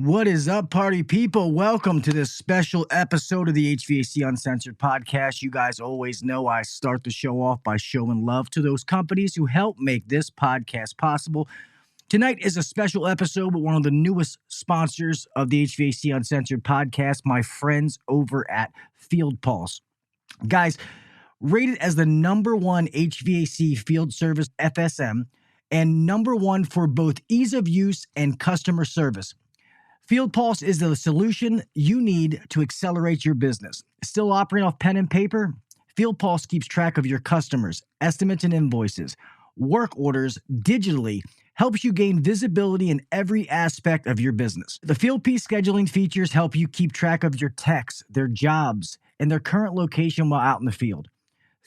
What is up, party people? Welcome to this special episode of the HVAC Uncensored podcast. You guys always know I start the show off by showing love to those companies who help make this podcast possible. Tonight is a special episode with one of the newest sponsors of the HVAC Uncensored podcast, my friends over at FieldPulse. Guys, rated as the #1 HVAC field service FSM and #1 for both ease of use and customer service. FieldPulse is the solution you need to accelerate your business. Still operating off pen and paper? FieldPulse keeps track of your customers, estimates and invoices, work orders digitally, helps you gain visibility in every aspect of your business. The FieldPulse scheduling features help you keep track of your techs, their jobs, and their current location while out in the field.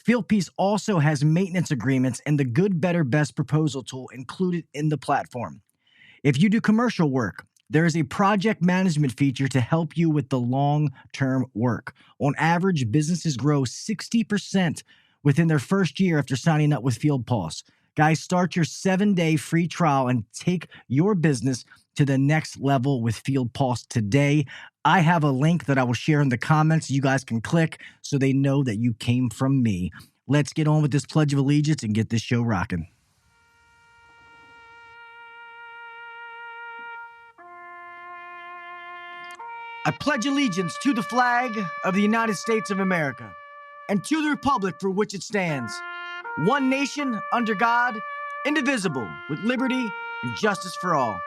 FieldPulse also has maintenance agreements and the good, better, best proposal tool included in the platform. If you do commercial work, there is a project management feature to help you with the long-term work. On average, businesses grow 60% within their first year after signing up with FieldPulse. Guys, start your 7-day free trial and take your business to the next level with FieldPulse today. I have a link that I will share in the comments. You guys can click so they know that you came from me. Let's get on with this Pledge of Allegiance and get this show rocking. I pledge allegiance to the flag of the United States of America and to the republic for which it stands, one nation under God, indivisible, with liberty and justice for all.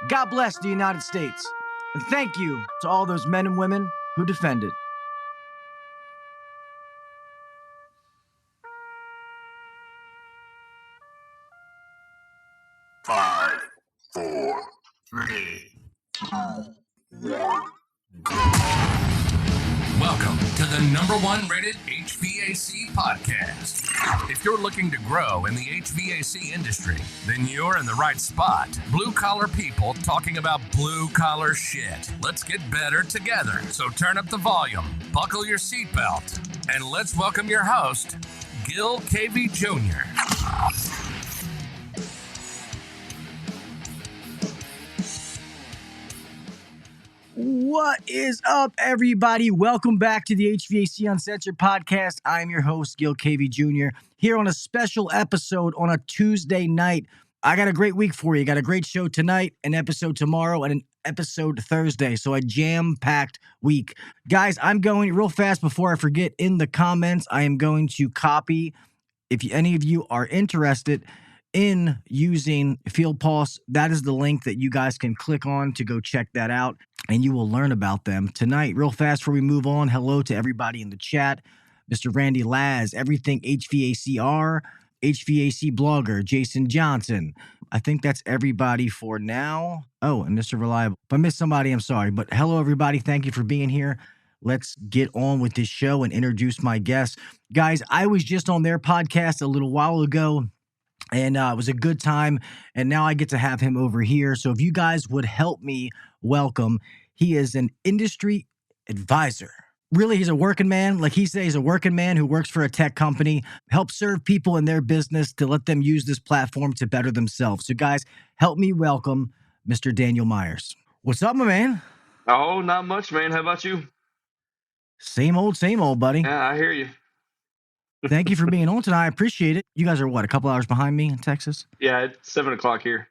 God bless the United States, and thank you to all those men and women who defend it. Five, four, three, two, one. Welcome to the #1 rated HVAC podcast. If you're looking to grow in the HVAC industry, then you're in the right spot. Blue collar people talking about blue collar shit. Let's get better together. So turn up the volume, buckle your seatbelt, and let's welcome your host, Gil Cavey Jr. What is up, everybody? Welcome back to the HVAC Uncensored podcast. I'm your host, Gil Cavey Jr., here on a special episode on a Tuesday night. I got a great week for you. Got a great show tonight, an episode tomorrow, and an episode Thursday. So a jam-packed week. Guys, I'm going real fast before I forget. In the comments, I am going to copy, if any of you are interested in using FieldPulse, that is the link that you guys can click on to go check that out, and you will learn about them tonight. Real fast before we move on, hello to everybody in the chat. Mr. Randy Laz, Everything HVACR, HVAC blogger, Jason Johnson. I think that's everybody for now. Oh, and Mr. Reliable. If I missed somebody, I'm sorry. But hello, everybody. Thank you for being here. Let's get on with this show and introduce my guests. Guys, I was just on their podcast a little while ago, and it was a good time, and now I get to have him over here. So if you guys would help me welcome, he is an industry advisor. Really, he's a working man. Like he says, he's a working man who works for a tech company, helps serve people in their business to let them use this platform to better themselves. So guys, help me welcome Mr. Daniel Myers. What's up, my man? Oh, not much, man. How about you? Same old, buddy. Yeah, I hear you. Thank you for being on tonight. I appreciate it. You guys are what, a couple hours behind me in Texas? Yeah, it's 7 o'clock here.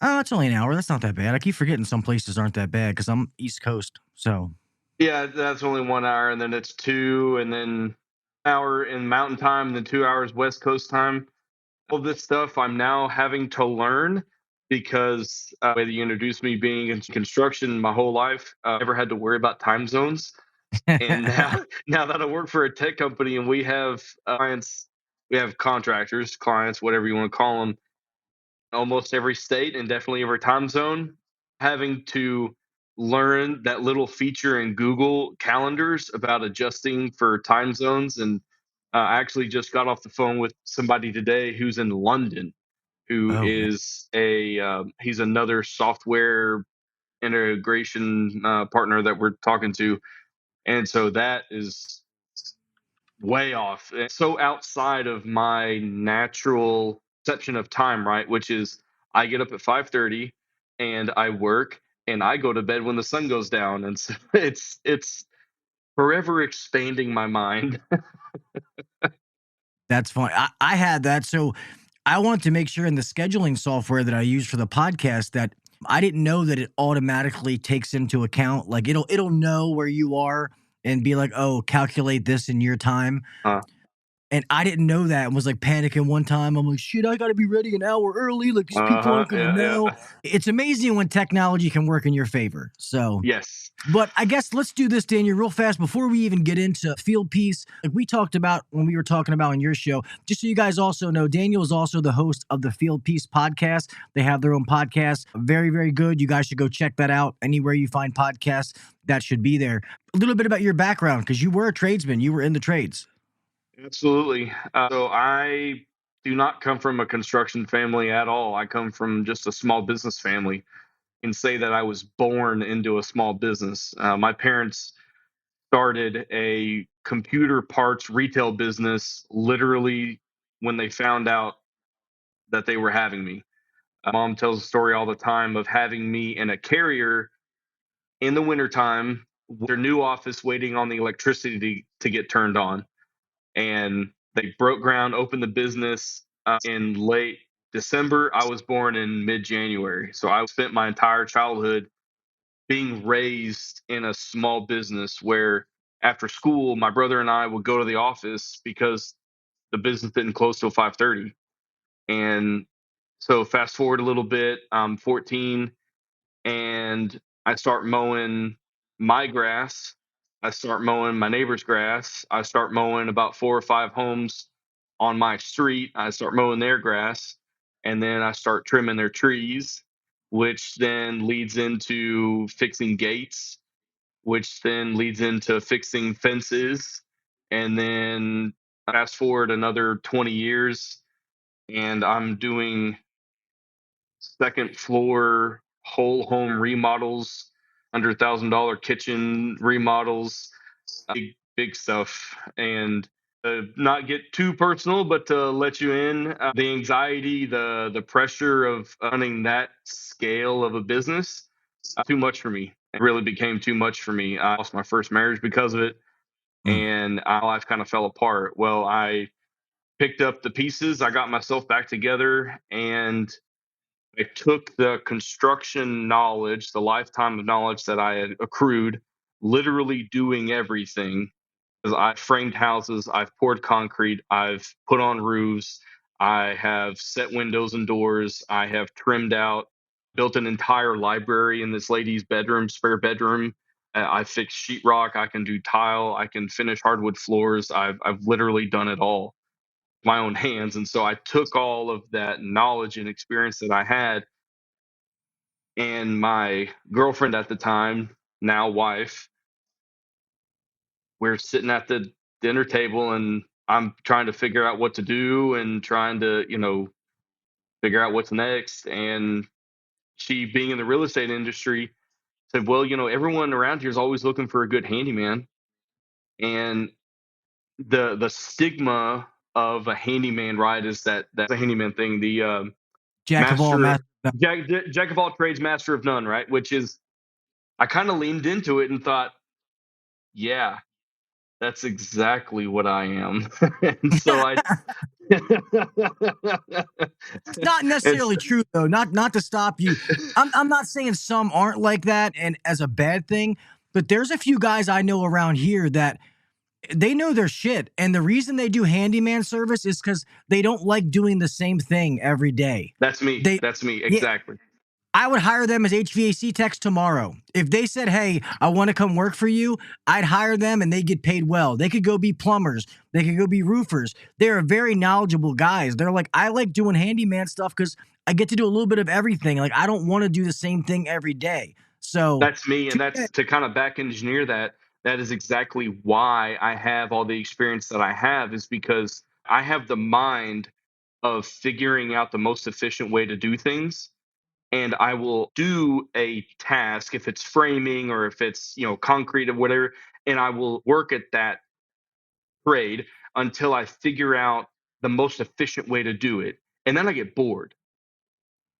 Oh, it's only an hour. That's not that bad. I keep forgetting some places aren't that bad because I'm East Coast. So Yeah, that's only 1 hour, and then it's 2, and then an hour in Mountain Time, and then 2 hours West Coast time. All this stuff I'm now having to learn because the way that you introduced me, being in construction my whole life, I never had to worry about time zones. And now that I work for a tech company and we have clients, we have contractors, clients, whatever you want to call them, almost every state and definitely every time zone, having to learn that little feature in Google calendars about adjusting for time zones. And I actually just got off the phone with somebody today who's in London, who is he's another software integration partner that we're talking to. And so that is way off. It's so outside of my natural perception of time, right? Which is I get up at 5:30 and I work and I go to bed when the sun goes down. And so it's forever expanding my mind. That's funny. I had that. So I wanted to make sure in the scheduling software that I use for the podcast that I didn't know that it automatically takes into account, like it'll know where you are and be like, oh, calculate this in your time. Uh, And I didn't know that and was like panicking one time. I'm like, shit, I got to be ready an hour early. Like these people aren't going to yeah. know. It's amazing when technology can work in your favor. So, Yes. but I guess let's do this, Daniel, real fast before we even get into Field Piece. Like we talked about when we were talking about on your show, just so you guys also know, Daniel is also the host of the Field Piece podcast. They have their own podcast. Very, very good. You guys should go check that out. Anywhere you find podcasts, that should be there. A little bit about your background, because you were a tradesman. You were in the trades. Absolutely. So I do not come from a construction family at all. I come from just a small business family, and say that I was born into a small business. My parents started a computer parts retail business literally when they found out that they were having me. Mom tells a story all the time of having me in a carrier in the wintertime, their new office waiting on the electricity to get turned on. And they broke ground, opened the business in late December. I was born in mid-January. So I spent my entire childhood being raised in a small business where after school, my brother and I would go to the office because the business didn't close till 5:30. And so fast forward a little bit, I'm 14 and I start mowing my grass. I start mowing my neighbor's grass. I start mowing about 4 or 5 homes on my street. I start mowing their grass, and then I start trimming their trees, which then leads into fixing gates, which then leads into fixing fences. And then fast forward another 20 years, and I'm doing second floor whole home remodels, $100,000 kitchen remodels, big stuff. And not get too personal, but to let you in, the anxiety, the pressure of running that scale of a business, too much for me. It really became too much for me. I lost my first marriage because of it, and my life kind of fell apart. Well, I picked up the pieces, I got myself back together, and I took the construction knowledge, the lifetime of knowledge that I had accrued, literally doing everything. Because I've framed houses, I've poured concrete, I've put on roofs, I have set windows and doors, I have trimmed out, built an entire library in this lady's bedroom, spare bedroom. I fixed sheetrock, I can do tile, I can finish hardwood floors. I've literally done it all my own hands. And so I took all of that knowledge and experience that I had, and my girlfriend at the time, now wife, we're sitting at the dinner table, and I'm trying to figure out what to do and trying to, figure out what's next. And she, being in the real estate industry, said, well, everyone around here is always looking for a good handyman. And the stigma of a handyman, right, is that's a handyman thing. The Jack of all, master, master of none. jack of all trades, master of none, right? Which is, I kind of leaned into it and thought, yeah, that's exactly what I am. And so I It's not it's, necessarily true though. Not to stop you. I'm not saying some aren't like that and as a bad thing, but there's a few guys I know around here that they know their shit. And the reason they do handyman service is because they don't like doing the same thing every day. that's me. They That's me. Yeah, Exactly. I would hire them as HVAC techs tomorrow. If they said, hey, I want to come work for you, I'd hire them and they get paid well. They could go be plumbers. They could go be roofers. They're very knowledgeable guys. They're like, I like doing handyman stuff because I get to do a little bit of everything. Like, I don't want to do the same thing every day. So, That's me. And that's to kind of back engineer that. That is exactly why I have all the experience that I have, is because I have the mind of figuring out the most efficient way to do things. And I will do a task, if it's framing or if it's, concrete or whatever, and I will work at that trade until I figure out the most efficient way to do it. And then I get bored.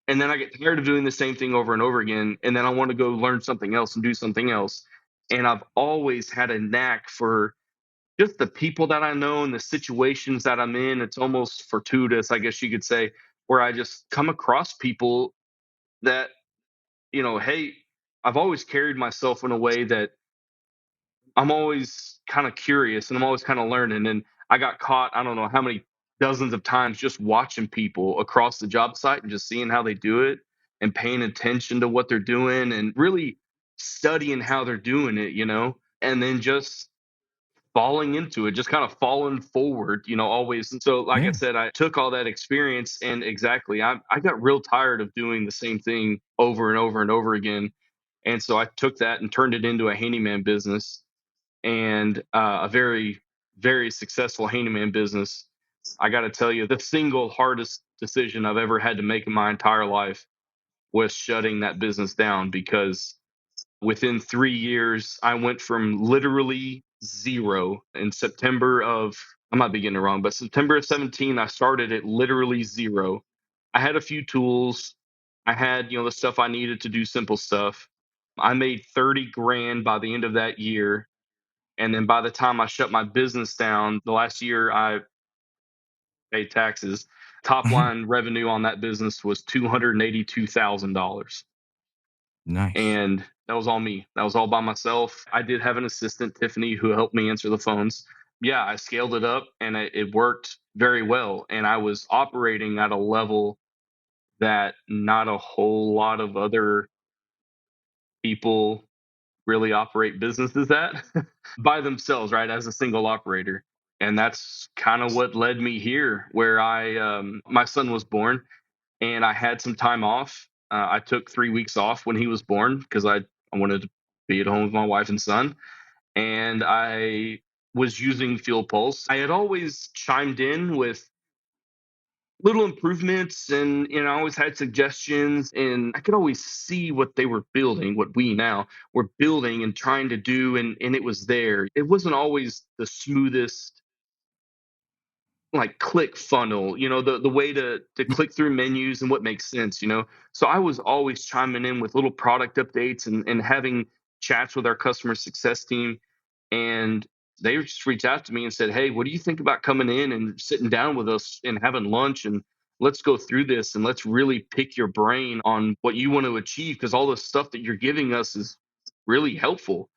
And then I get tired of doing the same thing over and over again. And then I want to go learn something else and do something else. And I've always had a knack for just the people that I know and the situations that I'm in. It's almost fortuitous, I guess you could say, where I just come across people that, hey, I've always carried myself in a way that I'm always kind of curious and I'm always kind of learning. And I got caught, I don't know how many dozens of times just watching people across the job site and just seeing how they do it and paying attention to what they're doing and really studying how they're doing it, and then just falling into it, just kind of falling forward, always. And so, like I Yeah. said, I took all that experience and exactly, I got real tired of doing the same thing over and over and over again. And so I took that and turned it into a handyman business and a very, very successful handyman business. I got to tell you, the single hardest decision I've ever had to make in my entire life was shutting that business down because within 3 years, I went from literally zero in September of, I might be getting it wrong, but September of 17, I started at literally zero. I had a few tools. I had, the stuff I needed to do simple stuff. I made 30 grand by the end of that year. And then by the time I shut my business down, the last year I paid taxes. Top Mhm. line revenue on that business was $282,000. Nice. And that was all me. That was all by myself. I did have an assistant, Tiffany, who helped me answer the phones. Yeah, I scaled it up and it worked very well. And I was operating at a level that not a whole lot of other people really operate businesses at by themselves, right? As a single operator. And that's kind of what led me here, where my son was born and I had some time off. I took 3 weeks off when he was born because I wanted to be at home with my wife and son. And I was using FieldPulse. I had always chimed in with little improvements and I always had suggestions and I could always see what they were building, what we now were building and trying to do and it was there. It wasn't always the smoothest like click funnel, the way to click through menus and what makes sense, So I was always chiming in with little product updates and having chats with our customer success team. And they just reached out to me and said, "Hey, what do you think about coming in and sitting down with us and having lunch and let's go through this and let's really pick your brain on what you want to achieve because all the stuff that you're giving us is really helpful."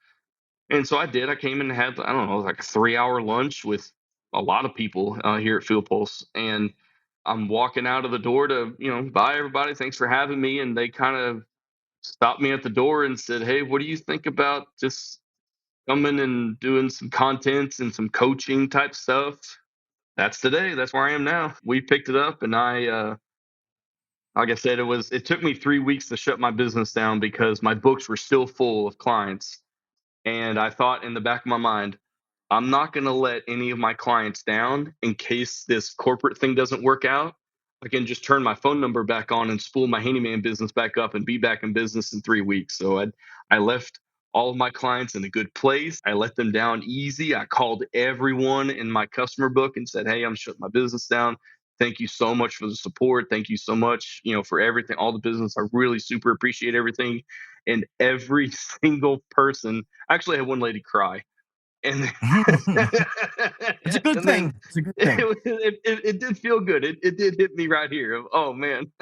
And so I did. I came and had, I don't know, like a 3 hour lunch with a lot of people here at Field Pulse. And I'm walking out of the door to, bye everybody. Thanks for having me. And they kind of stopped me at the door and said, "Hey, what do you think about just coming and doing some content and some coaching type stuff?" That's today. That's where I am now. We picked it up and like I said, it took me 3 weeks to shut my business down because my books were still full of clients. And I thought in the back of my mind, I'm not going to let any of my clients down in case this corporate thing doesn't work out. I can just turn my phone number back on and spool my handyman business back up and be back in business in 3 weeks. So I left all of my clients in a good place. I let them down easy. I called everyone in my customer book and said, "Hey, I'm shutting my business down. Thank you so much for the support. Thank you so much, for everything, all the business. I really super appreciate everything." And every single person, I actually had one lady cry and It's a good and then thing. It's a good thing. it did feel good. It did hit me right here. Oh man.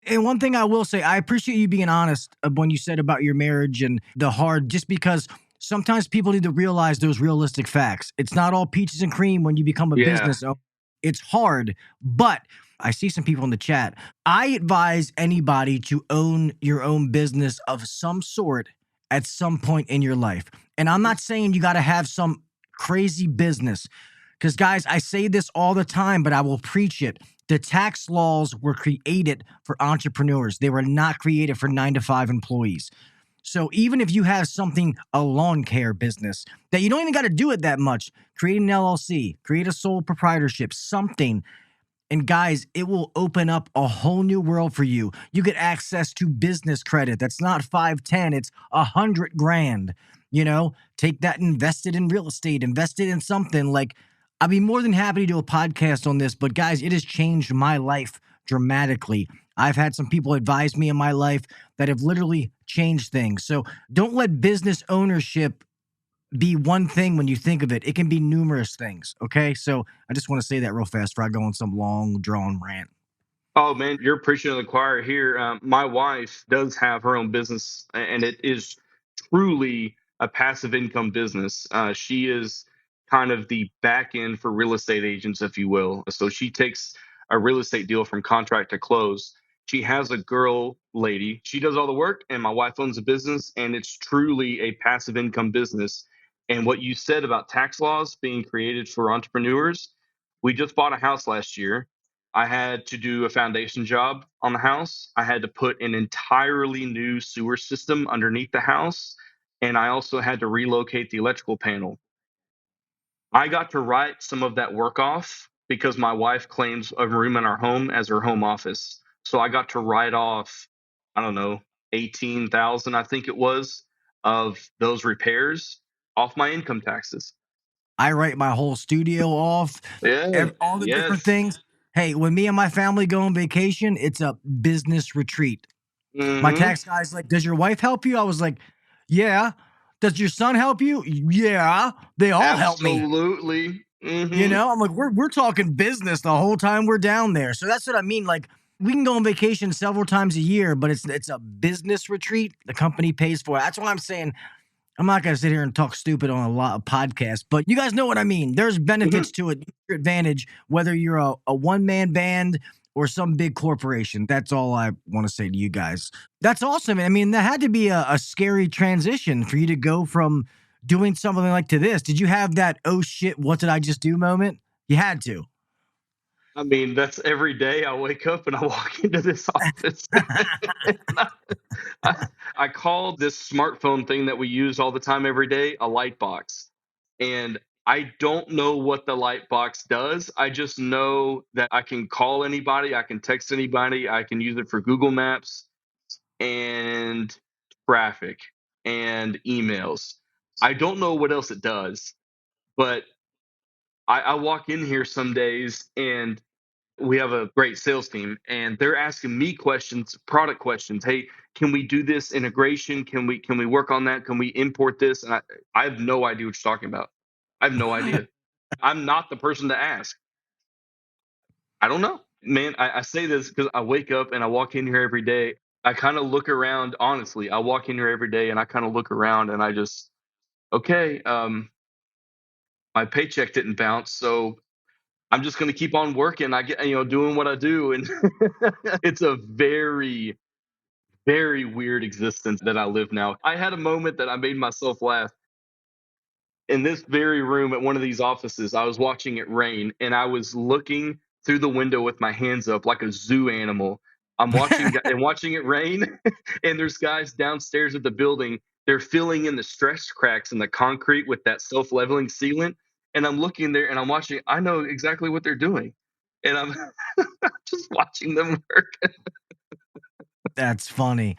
And one thing I will say, I appreciate you being honest when you said about your marriage and the hard, just because sometimes people need to realize those realistic facts. It's not all peaches and cream when you become a Yeah. business owner. It's hard, but I see some people in the chat. I advise anybody to own your own business of some sort at some point in your life. And I'm not saying you got to have some crazy business. Because, guys, I say this all the time, but I will preach it. The tax laws were created for entrepreneurs. They were not created for 9-to-5 employees. So even if you have something, a lawn care business, that you don't even got to do it that much, create an LLC, create a sole proprietorship, something. And guys, it will open up a whole new world for you. You get access to business credit. That's not 510, it's 100 grand. Take that, invest it in real estate, invest it in something. Like, I'd be more than happy to do a podcast on this, but guys, it has changed my life dramatically. I've had some people advise me in my life that have literally changed things. So don't let business ownership be one thing when you think of it. It can be numerous things. Okay. So I just want to say that real fast before I go on some long, drawn rant. Oh man, you're preaching to the choir here. My wife does have her own business, and it is truly a passive income business. She is kind of the back end for real estate agents, if you will. So she takes a real estate deal from contract to close. She has a girl lady. She does all the work, and my wife owns a business, and it's truly a passive income business. And what you said about tax laws being created for entrepreneurs, we just bought a house last year. I had to do a foundation job on the house. I had to put an entirely new sewer system underneath the house. And I also had to relocate the electrical panel. I got to write some of that work off because my wife claims a room in our home as her home office. So I got to write off, I don't know, 18,000, I think it was, of those repairs off my income taxes. I write my whole studio off, Yeah. all the different Yes. things. Hey, when me and my family go on vacation, it's a business retreat. My Mm-hmm. tax guy's like, "Does your wife help you?" I was like, "Yeah." "Does your son help you?" "Yeah." They all help me. Absolutely. Mm-hmm. I'm like, we're talking business the whole time we're down there. So that's what I mean. Like, we can go on vacation several times a year, but it's a business retreat. The company pays for it. That's why I'm saying I'm not going to sit here and talk stupid on a lot of podcasts, but you guys know what I mean. There's benefits to it, your advantage, whether you're a one-man band or some big corporation. That's all I want to say to you guys. That's awesome. I mean, that had to be a scary transition for you to go from doing something like to this. Did you have that, oh shit, what did I just do moment? You had to. I mean, that's every day I wake up and I walk into this office. I, I call this smartphone thing that we use all the time every day a light box. And I don't know what the light box does. I just know that I can call anybody, I can text anybody, I can use it for Google Maps and traffic and emails. I don't know what else it does, but I walk in here some days and we have a great sales team and they're asking me questions, product questions. Hey, can we do this integration? Can we work on that? Can we import this? And I have no idea what you're talking about. I have no idea. I'm not the person to ask. I don't know. Man, I say this because I wake up and I walk in here every day. I kind of look around, honestly. I walk in here every day and I kind of look around and I just, okay, my paycheck didn't bounce. So I'm just going to keep on working. I get, doing what I do. And it's a very, very weird existence that I live now. I had a moment that I made myself laugh in this very room at one of these offices. I was watching it rain and I was looking through the window with my hands up like a zoo animal. I'm watching and watching it rain, and there's guys downstairs at the building. They're filling in the stress cracks in the concrete with that self-leveling sealant. And I'm looking there and I'm watching. I know exactly what they're doing, and I'm just watching them work. That's funny.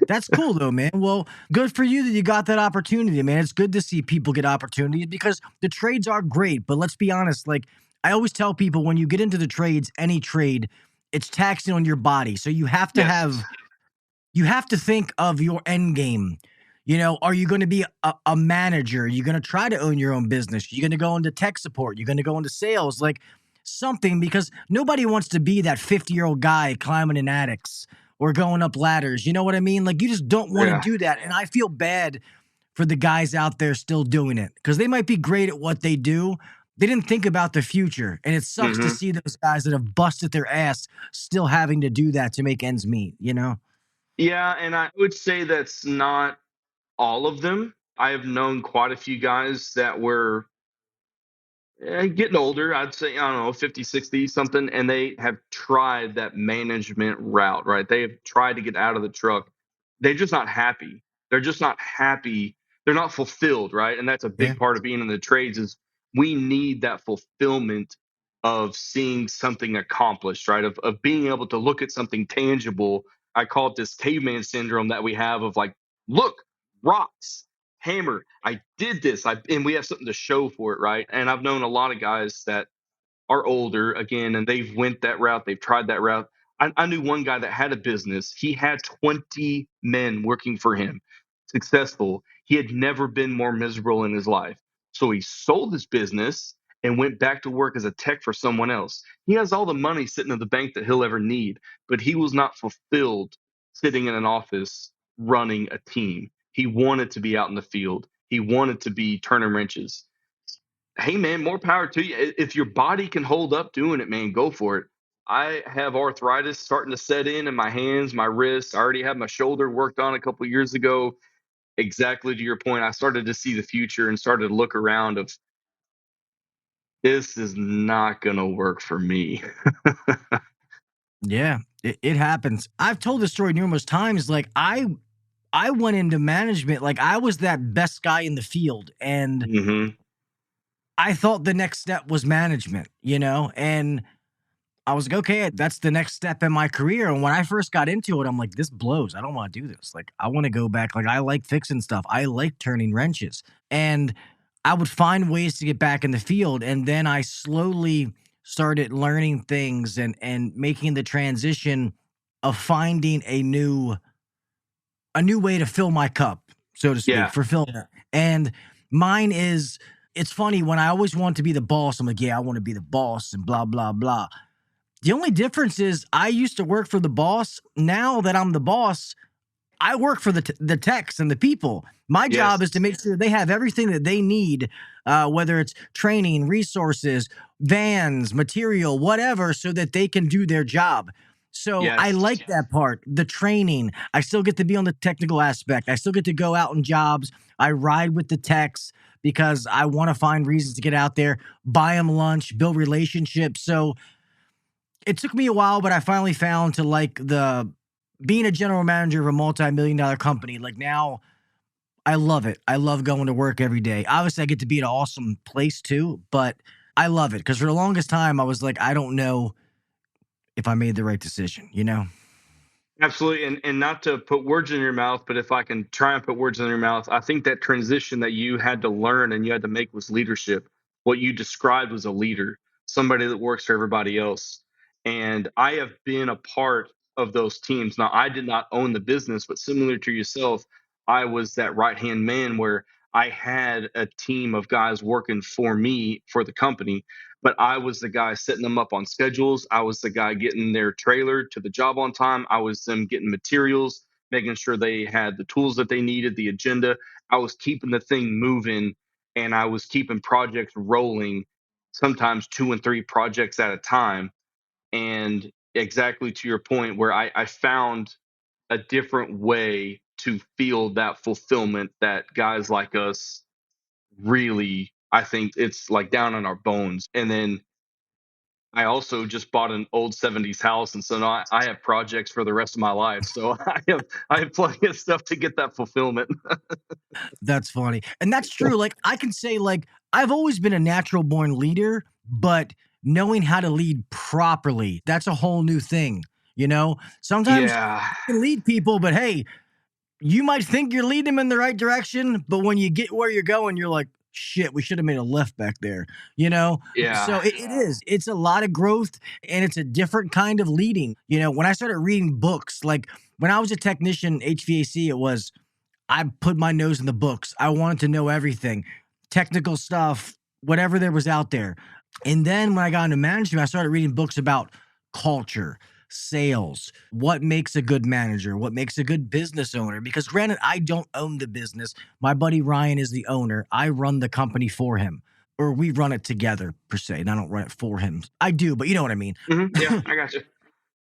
That's cool though, man. Well, good for you that you got that opportunity, man. It's good to see people get opportunities because the trades are great. But let's be honest, like I always tell people when you get into the trades, any trade, it's taxing on your body. So Yes. you have to think of your end game. Are you going to be a manager? Are you going to try to own your own business? You're going to go into tech support. You're going to go into sales, like something, because nobody wants to be that 50-year-old guy climbing in attics or going up ladders. You know what I mean? Like you just don't want to Yeah. do that. And I feel bad for the guys out there still doing it because they might be great at what they do. They didn't think about the future. And it sucks to Hmm. see those guys that have busted their ass still having to do that to make ends meet? Yeah, and I would say that's not all of them. I have known quite a few guys that were getting older. I'd say, I don't know, 50, 60, something, and they have tried that management route, right? They have tried to get out of the truck. They're just not happy. They're just not happy. They're not fulfilled, right? And that's a Yeah. big part of being in the trades is we need that fulfillment of seeing something accomplished, right? Of being able to look at something tangible. I call it this caveman syndrome that we have of like, look, rocks, hammer, I did this. And we have something to show for it, right? And I've known a lot of guys that are older again, and they've went that route, they've tried that route. I knew one guy that had a business. He had 20 men working for him, successful. He had never been more miserable in his life. So he sold his business and went back to work as a tech for someone else. He has all the money sitting in the bank that he'll ever need, but he was not fulfilled sitting in an office running a team. He wanted to be out in the field. He wanted to be turning wrenches. Hey man, more power to you. If your body can hold up doing it, man, go for it. I have arthritis starting to set in my hands, my wrists. I already had my shoulder worked on a couple of years ago. Exactly to your point, I started to see the future and started to look around of this is not going to work for me. Yeah, it happens. I've told this story numerous times. Like I went into management, like I was that best guy in the field, and Hmm. I thought the next step was management, and I was like, okay, that's the next step in my career. And when I first got into it, I'm like, this blows. I don't want to do this. Like, I want to go back. Like, I like fixing stuff. I like turning wrenches. And I would find ways to get back in the field. And then I slowly started learning things and making the transition of finding a new way to fill my cup, so to speak, Yeah. for filling it. And mine is, it's funny when I always want to be the boss. I'm like, yeah, I want to be the boss and blah, blah, blah. The only difference is I used to work for the boss. Now that I'm the boss, I work for the techs and the people. My job is to make sure they have everything that they need, whether it's training, resources, vans, material, whatever, so that they can do their job. So I like that part, the training. I still get to be on the technical aspect. I still get to go out in jobs. I ride with the techs because I want to find reasons to get out there, buy them lunch, build relationships. So it took me a while, but I finally found to like being a general manager of a multi-million-dollar company. Like now, I love it. I love going to work every day. Obviously, I get to be at an awesome place too, but I love it because for the longest time, I was like, I don't know if I made the right decision, Absolutely. And not to put words in your mouth, but if I can try and put words in your mouth, I think that transition that you had to learn and you had to make was leadership. What you described was a leader, somebody that works for everybody else. And I have been a part of those teams. Now, I did not own the business, but similar to yourself, I was that right hand man where I had a team of guys working for me for the company, but I was the guy setting them up on schedules. I was the guy getting their trailer to the job on time. I was them getting materials, making sure they had the tools that they needed, the agenda. I was keeping the thing moving and I was keeping projects rolling, sometimes 2 and 3 projects at a time. And exactly to your point, where I found a different way to feel that fulfillment that guys like us really, I think it's like down in our bones. And then I also just bought an old 70s house. And so now I have projects for the rest of my life. So I have plenty of stuff to get that fulfillment. That's funny. And that's true. Like I can say like I've always been a natural born leader, but knowing how to lead properly, that's a whole new thing. Sometimes Yeah. you can lead people, but hey, you might think you're leading them in the right direction, but when you get where you're going, you're like, shit, we should have made a left back there, Yeah. So it is. It's a lot of growth and it's a different kind of leading. When I started reading books, like when I was a technician, HVAC, it was, I put my nose in the books. I wanted to know everything, technical stuff, whatever there was out there. And then when I got into management, I started reading books about culture, sales, what makes a good manager, what makes a good business owner. Because granted, I don't own the business. My buddy Ryan is the owner. I run the company for him, or we run it together per se. And I don't run it for him. I do, but you know what I mean. Yeah, I got you.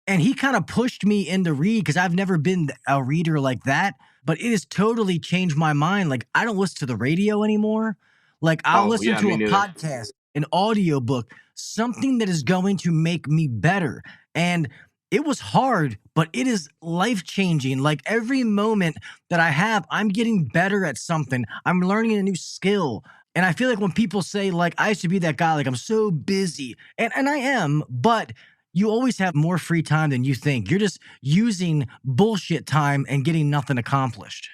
And he kind of pushed me into read because I've never been a reader like that. But it has totally changed my mind. Like I don't listen to the radio anymore. Like I'll listen to a podcast, an audiobook, something that is going to make me better. And it was hard, but it is life-changing. Like every moment that I have, I'm getting better at something. I'm learning a new skill. And I feel like when people say, like, I used to be that guy, like I'm so busy. And I am, but you always have more free time than you think. You're just using bullshit time and getting nothing accomplished.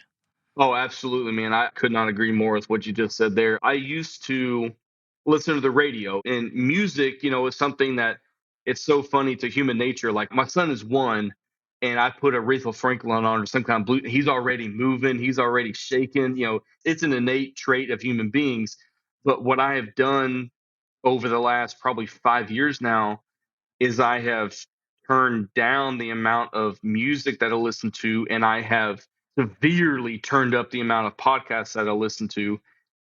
Oh, absolutely, man. I could not agree more with what you just said there. I used to listen to the radio and music, is something that it's so funny to human nature. Like my son is 1, and I put Aretha Franklin on or some kind of blue. He's already moving. He's already shaking. It's an innate trait of human beings. But what I have done over the last probably 5 years now is I have turned down the amount of music that I listen to, and I have severely turned up the amount of podcasts that I listen to.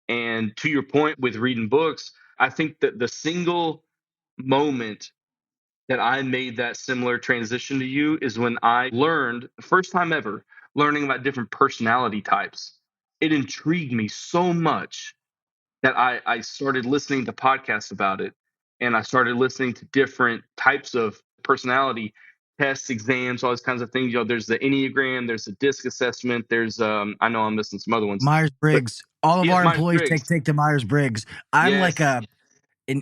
And to your point with reading books, I think that the single moment that I made that similar transition to you is when I learned, first time ever, learning about different personality types. It intrigued me so much that I started listening to podcasts about it, and I started listening to different types of personality tests, exams, all these kinds of things. There's the Enneagram, there's the DISC assessment, there's I know I'm missing some other ones, Myers but Briggs. All of yes, our Myers employees Briggs. take the Myers Briggs. I'm like Yes, an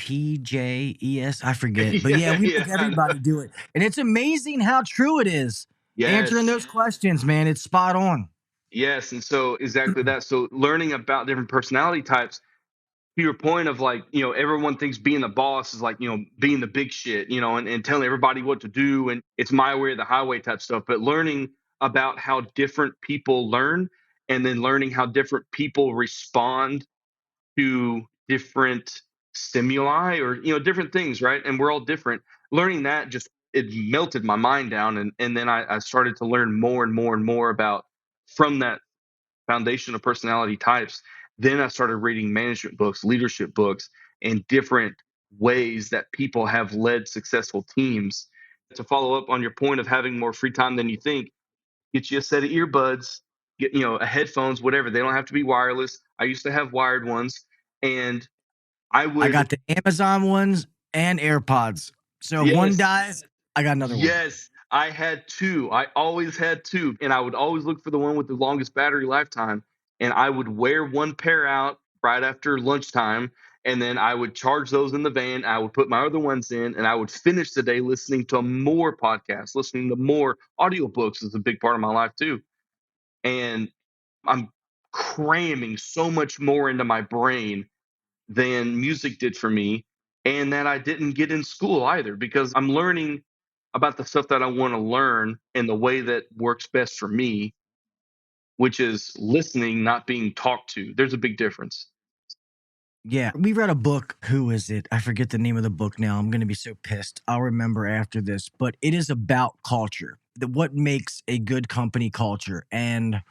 ESPJES. I forget, but yeah, yeah, we yeah, make I know. everybody do it, and it's amazing how true it is. Answering Yes, those questions, man, it's spot on. yes, and so exactly that. So learning about different personality types, to your point of like, everyone thinks being the boss is like, being the big shit, and telling everybody what to do. And it's my way or the highway type stuff. But learning about how different people learn, and then learning how different people respond to different stimuli or, different things. Right. And we're all different. Learning that just, it melted my mind down. And then I started to learn more and more and more about from that foundation of personality types. Then I started reading management books, leadership books, and different ways that people have led successful teams. To follow up on your point of having more free time than you think, get you a set of earbuds, get a headphones, whatever. They don't have to be wireless. I used to have wired ones, and I I would got the Amazon ones and AirPods. So if one yes, dies, I got another one. yes, I had two. I always had two, and I would always look for the one with the longest battery lifetime. And I would wear one pair out right after lunchtime, and then I would charge those in the van. I would put my other ones in, and I would finish the day listening to more podcasts, listening to more audiobooks is a big part of my life too. And I'm cramming so much more into my brain than music did for me, and that I didn't get in school either, because I'm learning about the stuff that I want to learn in the way that works best for me, which is listening, not being talked to. There's a big difference. Yeah, we read a book. Who is it? I forget the name of the book now. I'm going to be so pissed. I'll remember after this, but it is about culture. What makes a good company culture. And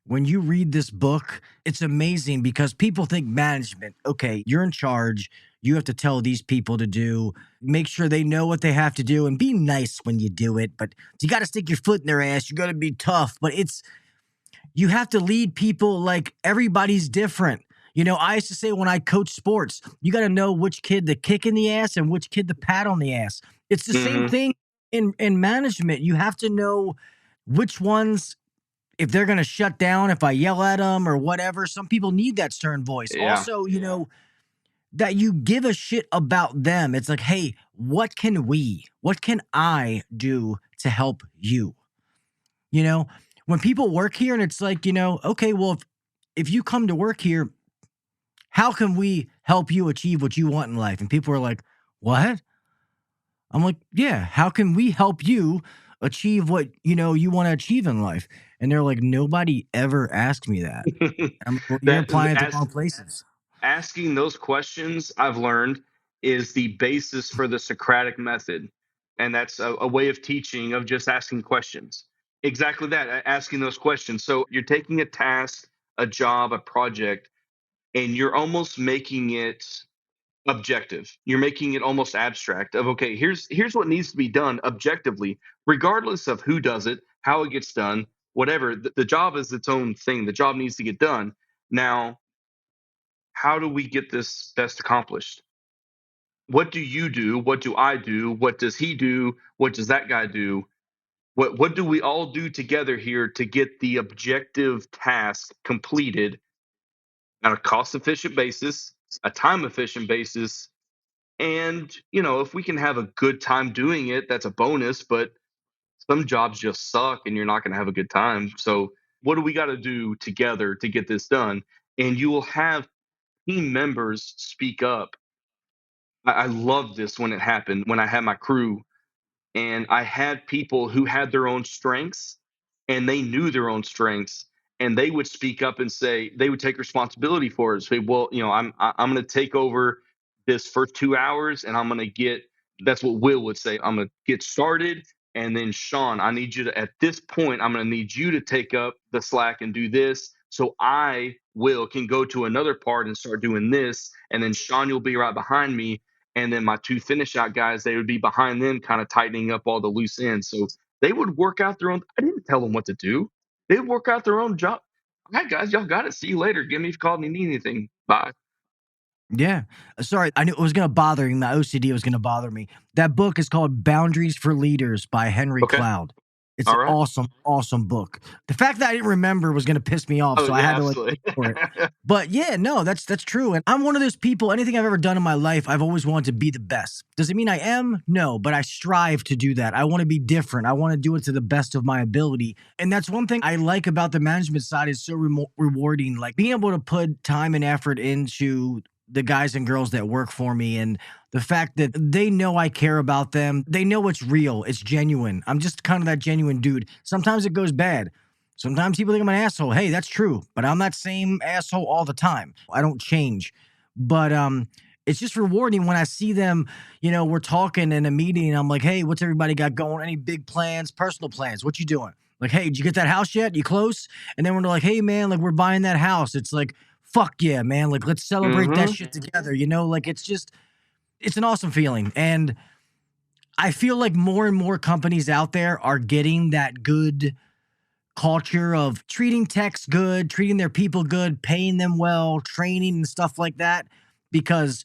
when you read this book, it's amazing because people think management, okay, you're in charge. You have to tell these people to do, make sure they know what they have to do and be nice when you do it. But you got to stick your foot in their ass. You got to be tough. But you have to lead people like everybody's different. I used to say when I coach sports, you got to know which kid to kick in the ass and which kid to pat on the ass. It's the same Hmm. thing in management. You have to know which ones, if they're going to shut down, if I yell at them or whatever. Some people need that stern voice. Yeah. Also, that you give a shit about them. It's like, hey, what can I do to help you? When people work here and it's like, okay, well, if you come to work here, how can we help you achieve what you want in life? And people are like, what? I'm like, yeah, how can we help you achieve what, you want to achieve in life? And they're like, nobody ever asked me that. I'm like, well, you're that applying at the as wrong places. Asking those questions, I've learned, is the basis for the Socratic method. And that's a way of teaching, of just asking questions. Exactly that, asking those questions. So you're taking a task, a job, a project, and you're almost making it objective. You're making it almost abstract of, okay, here's what needs to be done objectively, regardless of who does it, how it gets done, whatever. The job is its own thing. The job needs to get done. Now, how do we get this best accomplished? What do you do? What do I do? What does he do? What does that guy do? What do we all do together here to get the objective task completed on a cost efficient basis, a time efficient basis? And, if we can have a good time doing it, that's a bonus, but some jobs just suck and you're not going to have a good time. So, what do we got to do together to get this done? And you will have team members speak up I loved this when it happened, when I had my crew and I had people who had their own strengths and they knew their own strengths and they would speak up and say they would take responsibility for it. Say, well, I'm going to take over this first 2 hours and I'm going to get. That's what Will would say. I'm going to get started, and then Sean, I need you to at this point. I'm going to need you to take up the slack and do this, so I Will can go to another part and start doing this, and then Sean, you'll be right behind me, and then my two finish out guys, they would be behind them, kind of tightening up all the loose ends. So they would work out their own. I didn't tell them what to do. They would work out their own job. All right, guys, y'all got it. See you later. Give me a call if you need anything. Bye. Yeah. Sorry, I knew it was going to bother me. My OCD was going to bother me. That book is called Boundaries for Leaders by Henry Okay. Cloud. It's All an right. awesome, awesome book. The fact that I didn't remember was going to piss me off, so I had to absolutely. wait for it. But yeah, no, that's true. And I'm one of those people, anything I've ever done in my life, I've always wanted to be the best. Does it mean I am? No, but I strive to do that. I want to be different. I want to do it to the best of my ability. And that's one thing I like about the management side is so rewarding. Like being able to put time and effort into the guys and girls that work for me, and the fact that they know I care about them. They know it's real. It's genuine. I'm just kind of that genuine dude. Sometimes it goes bad. Sometimes people think I'm an asshole. Hey, that's true. But I'm that same asshole all the time. I don't change. But it's just rewarding when I see them, we're talking in a meeting and I'm like, hey, what's everybody got going? Any big plans, personal plans? What you doing? Like, hey, did you get that house yet? You close? And then we're like, hey, man, like we're buying that house. It's like, fuck yeah, man. Like, let's celebrate that shit together. Like it's an awesome feeling. And I feel like more and more companies out there are getting that good culture of treating techs good, treating their people good, paying them well, training and stuff like that. Because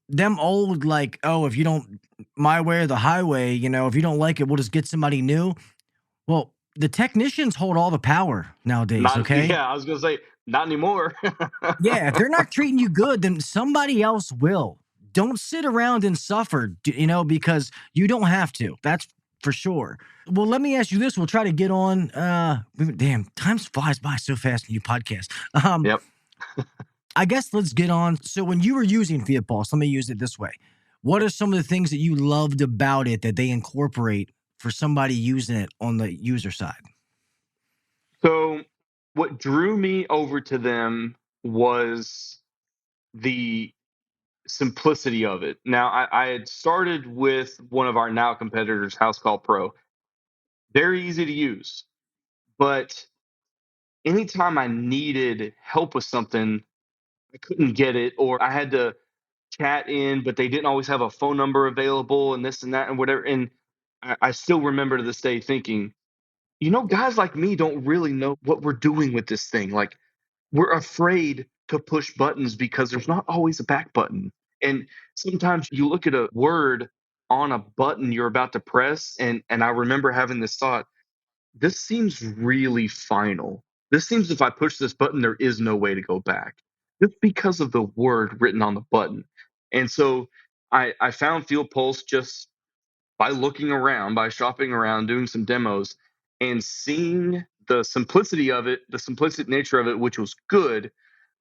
them old, like, oh, if you don't my way or the highway, if you don't like it, we'll just get somebody new. Well, the technicians hold all the power nowadays, okay? Yeah, I was gonna say not anymore. Yeah, if they're not treating you good, then somebody else will. Don't sit around and suffer, because you don't have to. That's for sure. Well, let me ask you this. We'll try to get on. Damn, time flies by so fast when you podcast. Yep. I guess let's get on. So when you were using FieldPulse, let me use it this way. What are some of the things that you loved about it that they incorporate for somebody using it on the user side? So what drew me over to them was the simplicity of it. Now, I had started with one of our now competitors, House Call Pro. Very easy to use, but anytime I needed help with something, I couldn't get it, or I had to chat in, but they didn't always have a phone number available, and this and that and whatever. And I still remember to this day thinking, guys like me don't really know what we're doing with this thing. Like, we're afraid to push buttons because there's not always a back button. And sometimes you look at a word on a button you're about to press, and I remember having this thought, this seems really final. This seems if I push this button, there is no way to go back just because of the word written on the button. And so I found Field Pulse just by looking around, by shopping around, doing some demos, and seeing the simplicity of it, the simplistic nature of it, which was good.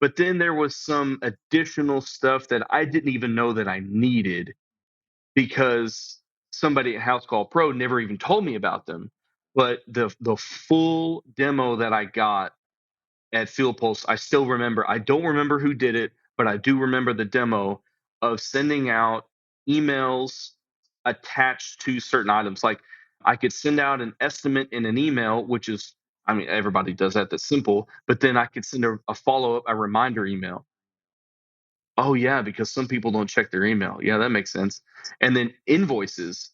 But then there was some additional stuff that I didn't even know that I needed because somebody at House Call Pro never even told me about them. But the full demo that I got at Field Pulse, I still remember. I don't remember who did it, but I do remember the demo of sending out emails attached to certain items. Like I could send out an estimate in an email, which is, I mean, everybody does that. That's simple. But then I could send a follow up, a reminder email. Oh, yeah, because some people don't check their email. Yeah, that makes sense. And then invoices.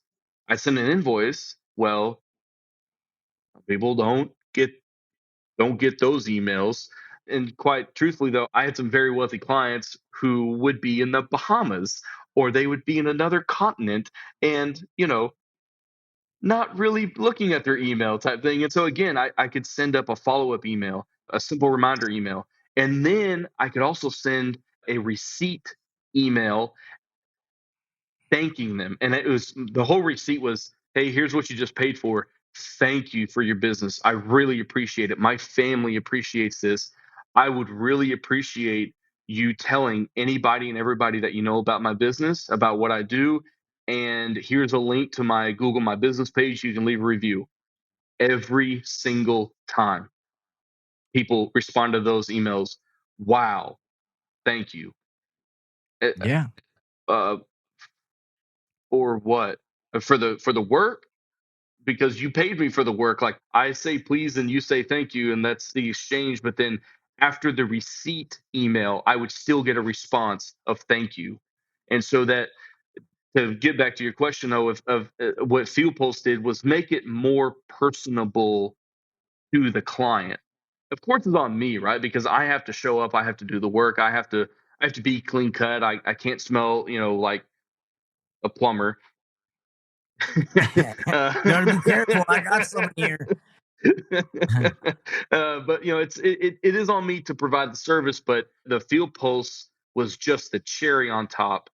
I send an invoice. Well, people don't get those emails. And quite truthfully, though, I had some very wealthy clients who would be in the Bahamas or they would be in another continent and, not really looking at their email type thing. And so, again, I could send up a follow up email, a simple reminder email. And then I could also send a receipt email thanking them. And it was the whole receipt was, hey, here's what you just paid for. Thank you for your business. I really appreciate it. My family appreciates this. I would really appreciate you telling anybody and everybody that you know about my business, about what I do. And here's a link to my Google My Business page. You can leave a review. Every single time people respond to those emails, wow, thank you. Uh, Yeah. uh, or what? For the work? Because you paid me for the work. Like, I say please and you say thank you, and that's the exchange. But then after the receipt email, I would still get a response of thank you. And so that, to get back to your question though, of what FieldPulse did was make it more personable to the client. Of course, it's on me, right? Because I have to show up, I have to do the work, I have to be clean cut. I can't smell, like a plumber. Gotta be careful. I got someone here. But it is on me to provide the service. But the Field Pulse was just the cherry on top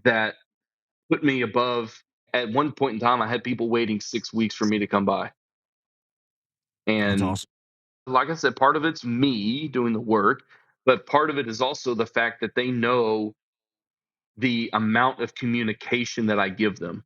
that put me above. At one point in time, I had people waiting 6 weeks for me to come by. That's And awesome. like I said, part of it's me doing the work, but part of it is also the fact that they know the amount of communication that I give them.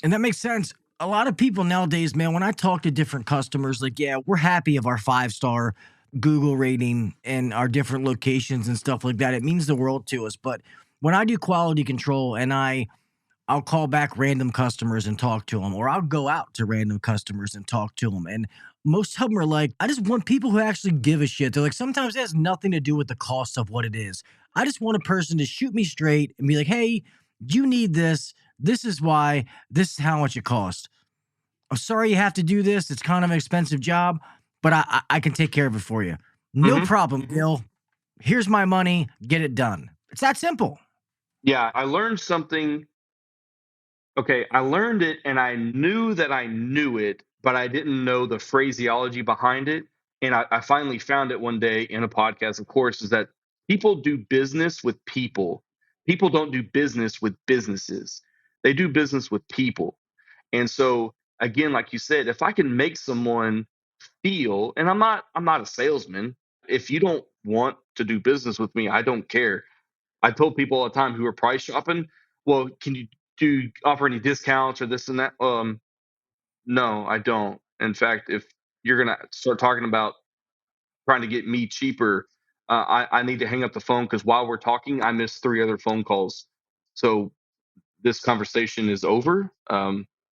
And that makes sense. A lot of people nowadays, man, when I talk to different customers, like, yeah, we're happy of our 5-star Google rating and our different locations and stuff like that. It means the world to us. But when I do quality control and I'll call back random customers and talk to them, or I'll go out to random customers and talk to them. And most of them are like, I just want people who actually give a shit. They're like, sometimes it has nothing to do with the cost of what it is. I just want a person to shoot me straight and be like, hey, you need this. This is why. This is how much it costs. I'm sorry you have to do this. It's kind of an expensive job, but I can take care of it for you. No Mhm. problem, Gil. Here's my money. Get it done. It's that simple. Yeah, I learned something. Okay, I learned it and I knew that I knew it, but I didn't know the phraseology behind it. And I finally found it one day in a podcast, of course, is that people do business with people. People don't do business with businesses. They do business with people. And so, again, like you said, if I can make someone feel, and I'm not a salesman. If you don't want to do business with me, I don't care. I told people all the time who are price shopping, well, can you offer any discounts or this and that? No, I don't. In fact, if you're gonna start talking about trying to get me cheaper, I need to hang up the phone because while we're talking, I missed 3 other phone calls. So this conversation is over.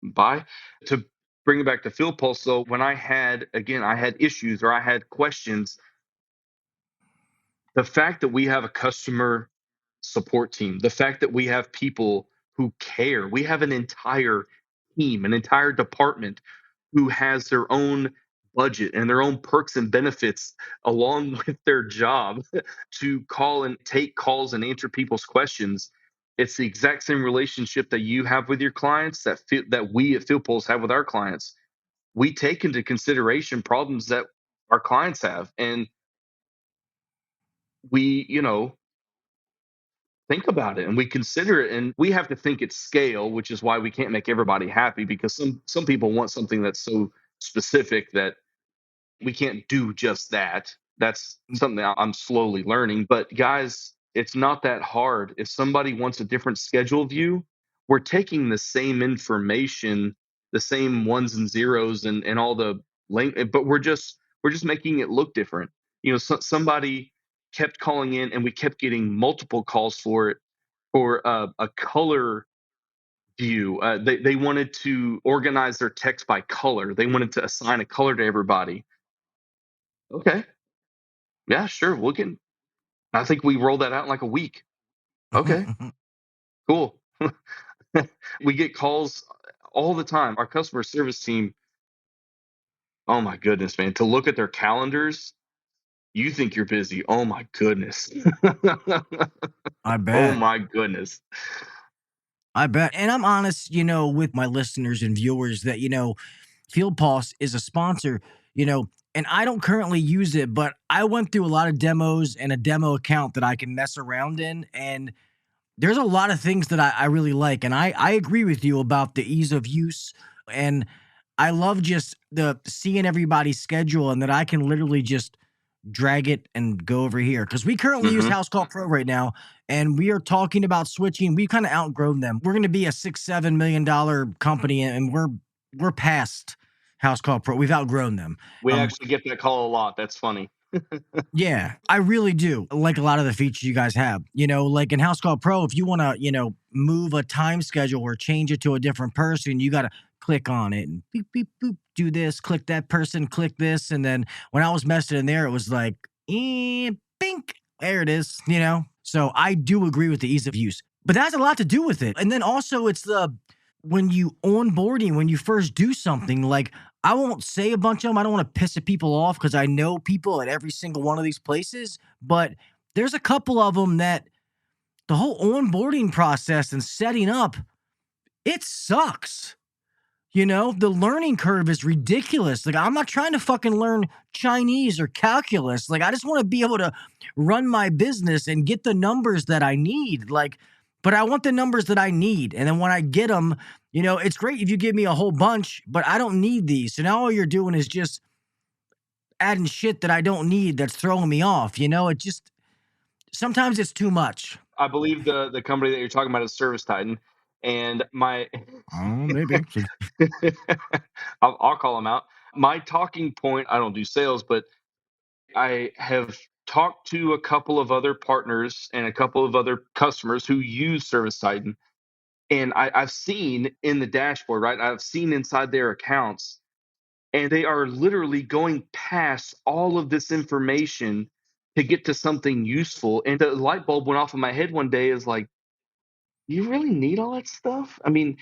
Bye. To bring it back to Field Pulse, though, when I had issues or I had questions, the fact that we have a customer support team, the fact that we have people who care, we have an entire team, an entire department who has their own budget and their own perks and benefits along with their job to call and take calls and answer people's questions. It's the exact same relationship that you have with your clients that we at FieldPulse have with our clients. We take into consideration problems that our clients have, and we, think about it and we consider it, and we have to think at scale, which is why we can't make everybody happy, because some people want something that's so specific that we can't do just that. That's something I'm slowly learning. But guys, it's not that hard. If somebody wants a different schedule view, we're taking the same information, the same ones and zeros and all the length, but we're just making it look different. Somebody kept calling in and we kept getting multiple calls for it, for a color view. They wanted to organize their text by color. They wanted to assign a color to everybody. Okay. Yeah, sure. I think we rolled that out in like a week. Okay, cool. We get calls all the time. Our customer service team, oh my goodness, man, to look at their calendars, you think you're busy. Oh my goodness. I Oh bet. my goodness. I bet. And I'm honest, with my listeners and viewers that, Field Pulse is a sponsor, and I don't currently use it, but I went through a lot of demos and a demo account that I can mess around in. And there's a lot of things that I really like. And I agree with you about the ease of use. And I love just the seeing everybody's schedule and that I can literally just drag it and go over here. Because we currently use House Call Pro right now, and we are talking about switching. We've kind of outgrown them. We're going to be a $6-7 million company, and we're past House Call Pro. We've outgrown them. We actually get that call a lot. That's funny. Yeah, I really do like a lot of the features you guys have. Like in House Call Pro, if you want to, move a time schedule or change it to a different person, you got to click on it and beep, beep, boop, do this, click that person, click this. And then when I was messing in there, it was like, bink, there it is, So I do agree with the ease of use, but that has a lot to do with it. And then also it's when you onboarding, when you first do something, like I won't say a bunch of them. I don't want to piss people off because I know people at every single one of these places, but there's a couple of them that the whole onboarding process and setting up, it sucks. The learning curve is ridiculous. Like, I'm not trying to fucking learn Chinese or calculus. Like, I just want to be able to run my business and get the numbers that I need. But I want the numbers that I need. And then when I get them, it's great if you give me a whole bunch, but I don't need these. So now all you're doing is just adding shit that I don't need that's throwing me off. It just, sometimes it's too much. I believe the company that you're talking about is Service Titan. And maybe. I'll call them out. My talking point, I don't do sales, but I have talked to a couple of other partners and a couple of other customers who use Service Titan. And I've seen in the dashboard, right? I've seen inside their accounts, and they are literally going past all of this information to get to something useful. And the light bulb went off in my head one day is like, you really need all that stuff? I mean,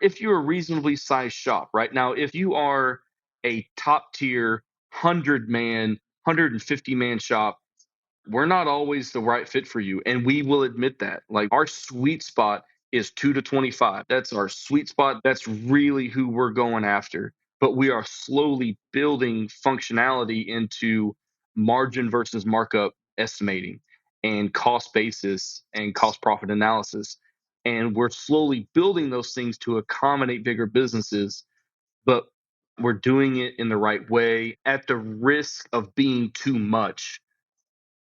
if you're a reasonably sized shop, right? Now, if you are a top tier 100-man, 150-man shop, we're not always the right fit for you. And we will admit that. Like, our sweet spot is 2 to 25. That's our sweet spot. That's really who we're going after. But we are slowly building functionality into margin versus markup estimating and cost basis and cost profit analysis. And we're slowly building those things to accommodate bigger businesses, but we're doing it in the right way at the risk of being too much.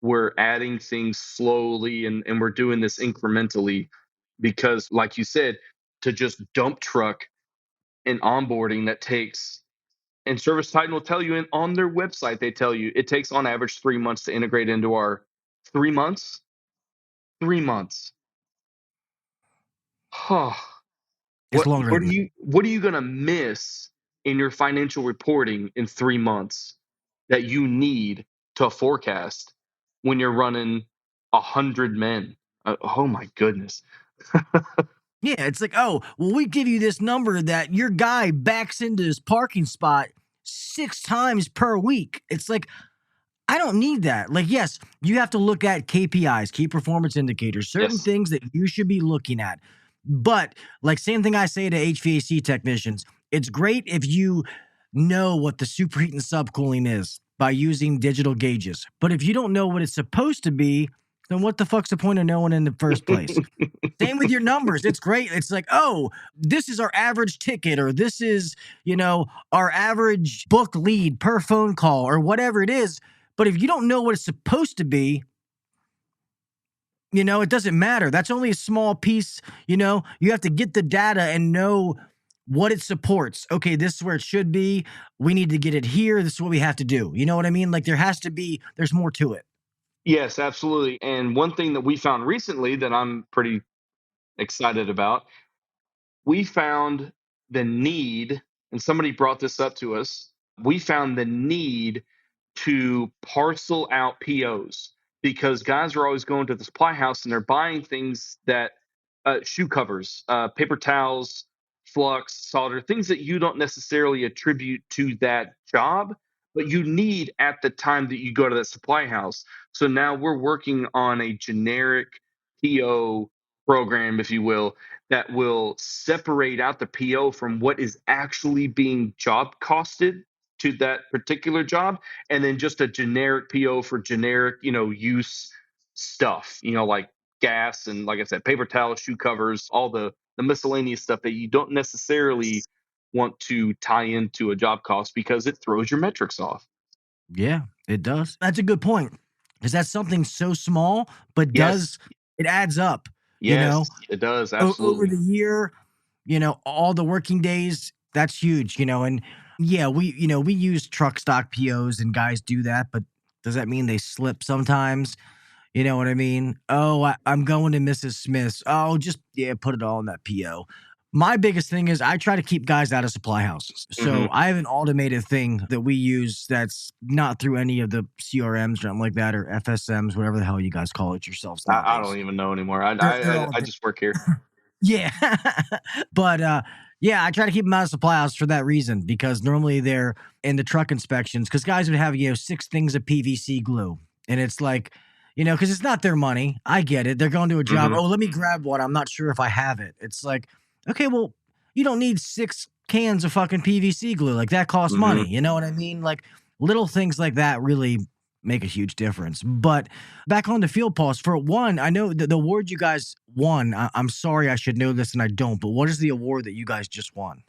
We're adding things slowly and we're doing this incrementally because, like you said, to just dump truck and onboarding that takes, and Service Titan will tell you on their website, they tell you it takes on average 3 months to integrate into our 3 months. 3 months. It's longer. What are you going to miss in your financial reporting in 3 months that you need to forecast when you're running 100 men? Oh my goodness. Yeah, it's like, oh, well, we give you this number that your guy backs into his parking spot 6 times per week. It's like, I don't need that. Like, yes, you have to look at KPIs, key performance indicators, certain things that you should be looking at. But like, same thing I say to HVAC technicians, it's great if you know what the superheat and subcooling is by using digital gauges. But if you don't know what it's supposed to be, then what the fuck's the point of knowing in the first place? Same with your numbers. It's great. It's like, oh, this is our average ticket, or this is, our average book lead per phone call, or whatever it is. But if you don't know what it's supposed to be, it doesn't matter. That's only a small piece. You have to get the data and know what it supports. Okay, this is where it should be. We need to get it here. This is what we have to do. You know what I mean? Like, there's more to it. Yes, absolutely. And one thing that we found recently that I'm pretty excited about, we found the need, and somebody brought this up to us, we found the need to parcel out POs because guys are always going to the supply house and they're buying things that shoe covers, paper towels, flux, solder, things that you don't necessarily attribute to that job, but you need at the time that you go to that supply house. So now we're working on a generic PO program, if you will, that will separate out the PO from what is actually being job costed to that particular job, and then just a generic PO for generic, use stuff, like gas and, like I said, paper towels, shoe covers, all the miscellaneous stuff that you don't necessarily want to tie into a job cost because it throws your metrics off. Yeah. It does. That's a good point. Because that's something so small, but Yes. it adds up, Yes, it does. over Absolutely. the year, all the working days, that's huge, and yeah, we use truck stock POs and guys do that, but does that mean they slip sometimes? You know what I mean? Oh, I'm going to Mrs. Smith's. Oh, just, yeah, put it all in that PO. My biggest thing is I try to keep guys out of supply houses. So Mhm. I have an automated thing that we use that's not through any of the CRMs or something like that, or FSMs, whatever the hell you guys call it yourselves I nowadays. don't even know anymore. I They're I all I just work here. yeah. But yeah, I try to keep them out of supply house for that reason, because normally they're in the truck inspections, because guys would have, 6 things of PVC glue. And it's like, because it's not their money. I get it. They're going to a job. Mhm. Oh, let me grab one. I'm not sure if I have it. It's like, okay, well, you don't need 6 cans of fucking PVC glue. Like, that costs money. Mhm. You know what I mean? Like, little things like that really make a huge difference. But back on the FieldPulse, for one, I know the award you guys won. I'm sorry, I should know this and I don't, but what is the award that you guys just won?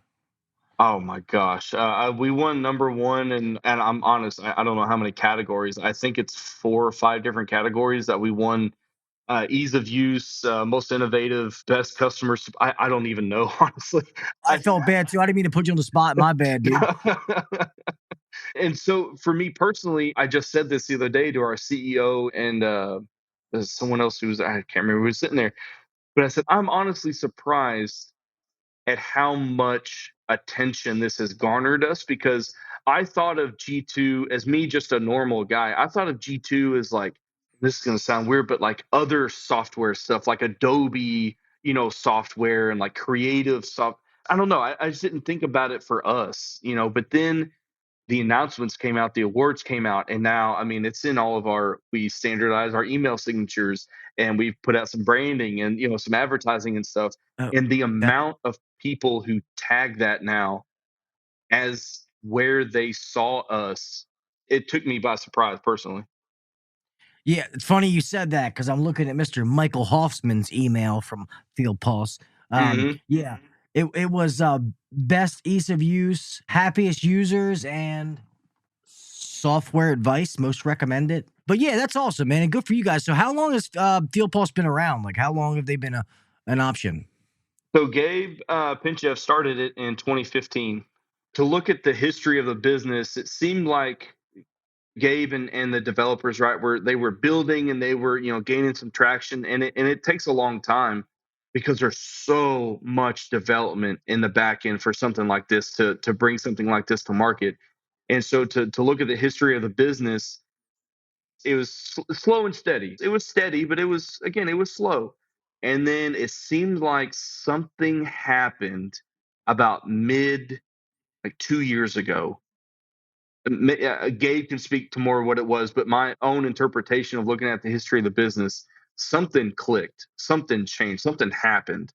Oh my gosh. We won number one, and I'm honest, I don't know how many categories. I think it's 4 or 5 different categories that we won. Ease of use, most innovative, best I don't even know, honestly. I felt bad too. I didn't mean to put you on the spot. My bad, dude. And so for me personally, I just said this the other day to our CEO and there's someone else I can't remember who was sitting there, but I said, I'm honestly surprised at how much attention this has garnered us, because I thought of G2 as me, just a normal guy. I thought of G2 as like, this is going to sound weird, but like other software stuff, like Adobe, software and like creative soft. I don't know. I just didn't think about it for us, but then the announcements came out, the awards came out, and now, I mean, it's in all of we standardize our email signatures, and we've put out some branding and, some advertising and stuff. Oh, And the that amount of people who tag that now as where they saw us, it took me by surprise personally. Yeah, it's funny you said that, because I'm looking at Mr. Michael Hoffman's email from FieldPulse. Hmm. Yeah, it was best ease of use, happiest users, and software advice most recommended. But yeah, that's awesome, man, and good for you guys. So how long has FieldPulse been around? Like, how long have they been an option? So Gabe Pinchev started it in 2015. To look at the history of the business, it seemed like Gabe and the developers, right, where they were building and they were, gaining some traction, and it takes a long time because there's so much development in the back end for something like this to bring something like this to market. And so to look at the history of the business, it was slow and steady. It was steady, but it was slow. And then it seemed like something happened about mid like 2 years ago. Gabe can speak to more what it was, but my own interpretation of looking at the history of the business, something clicked, something changed, something happened.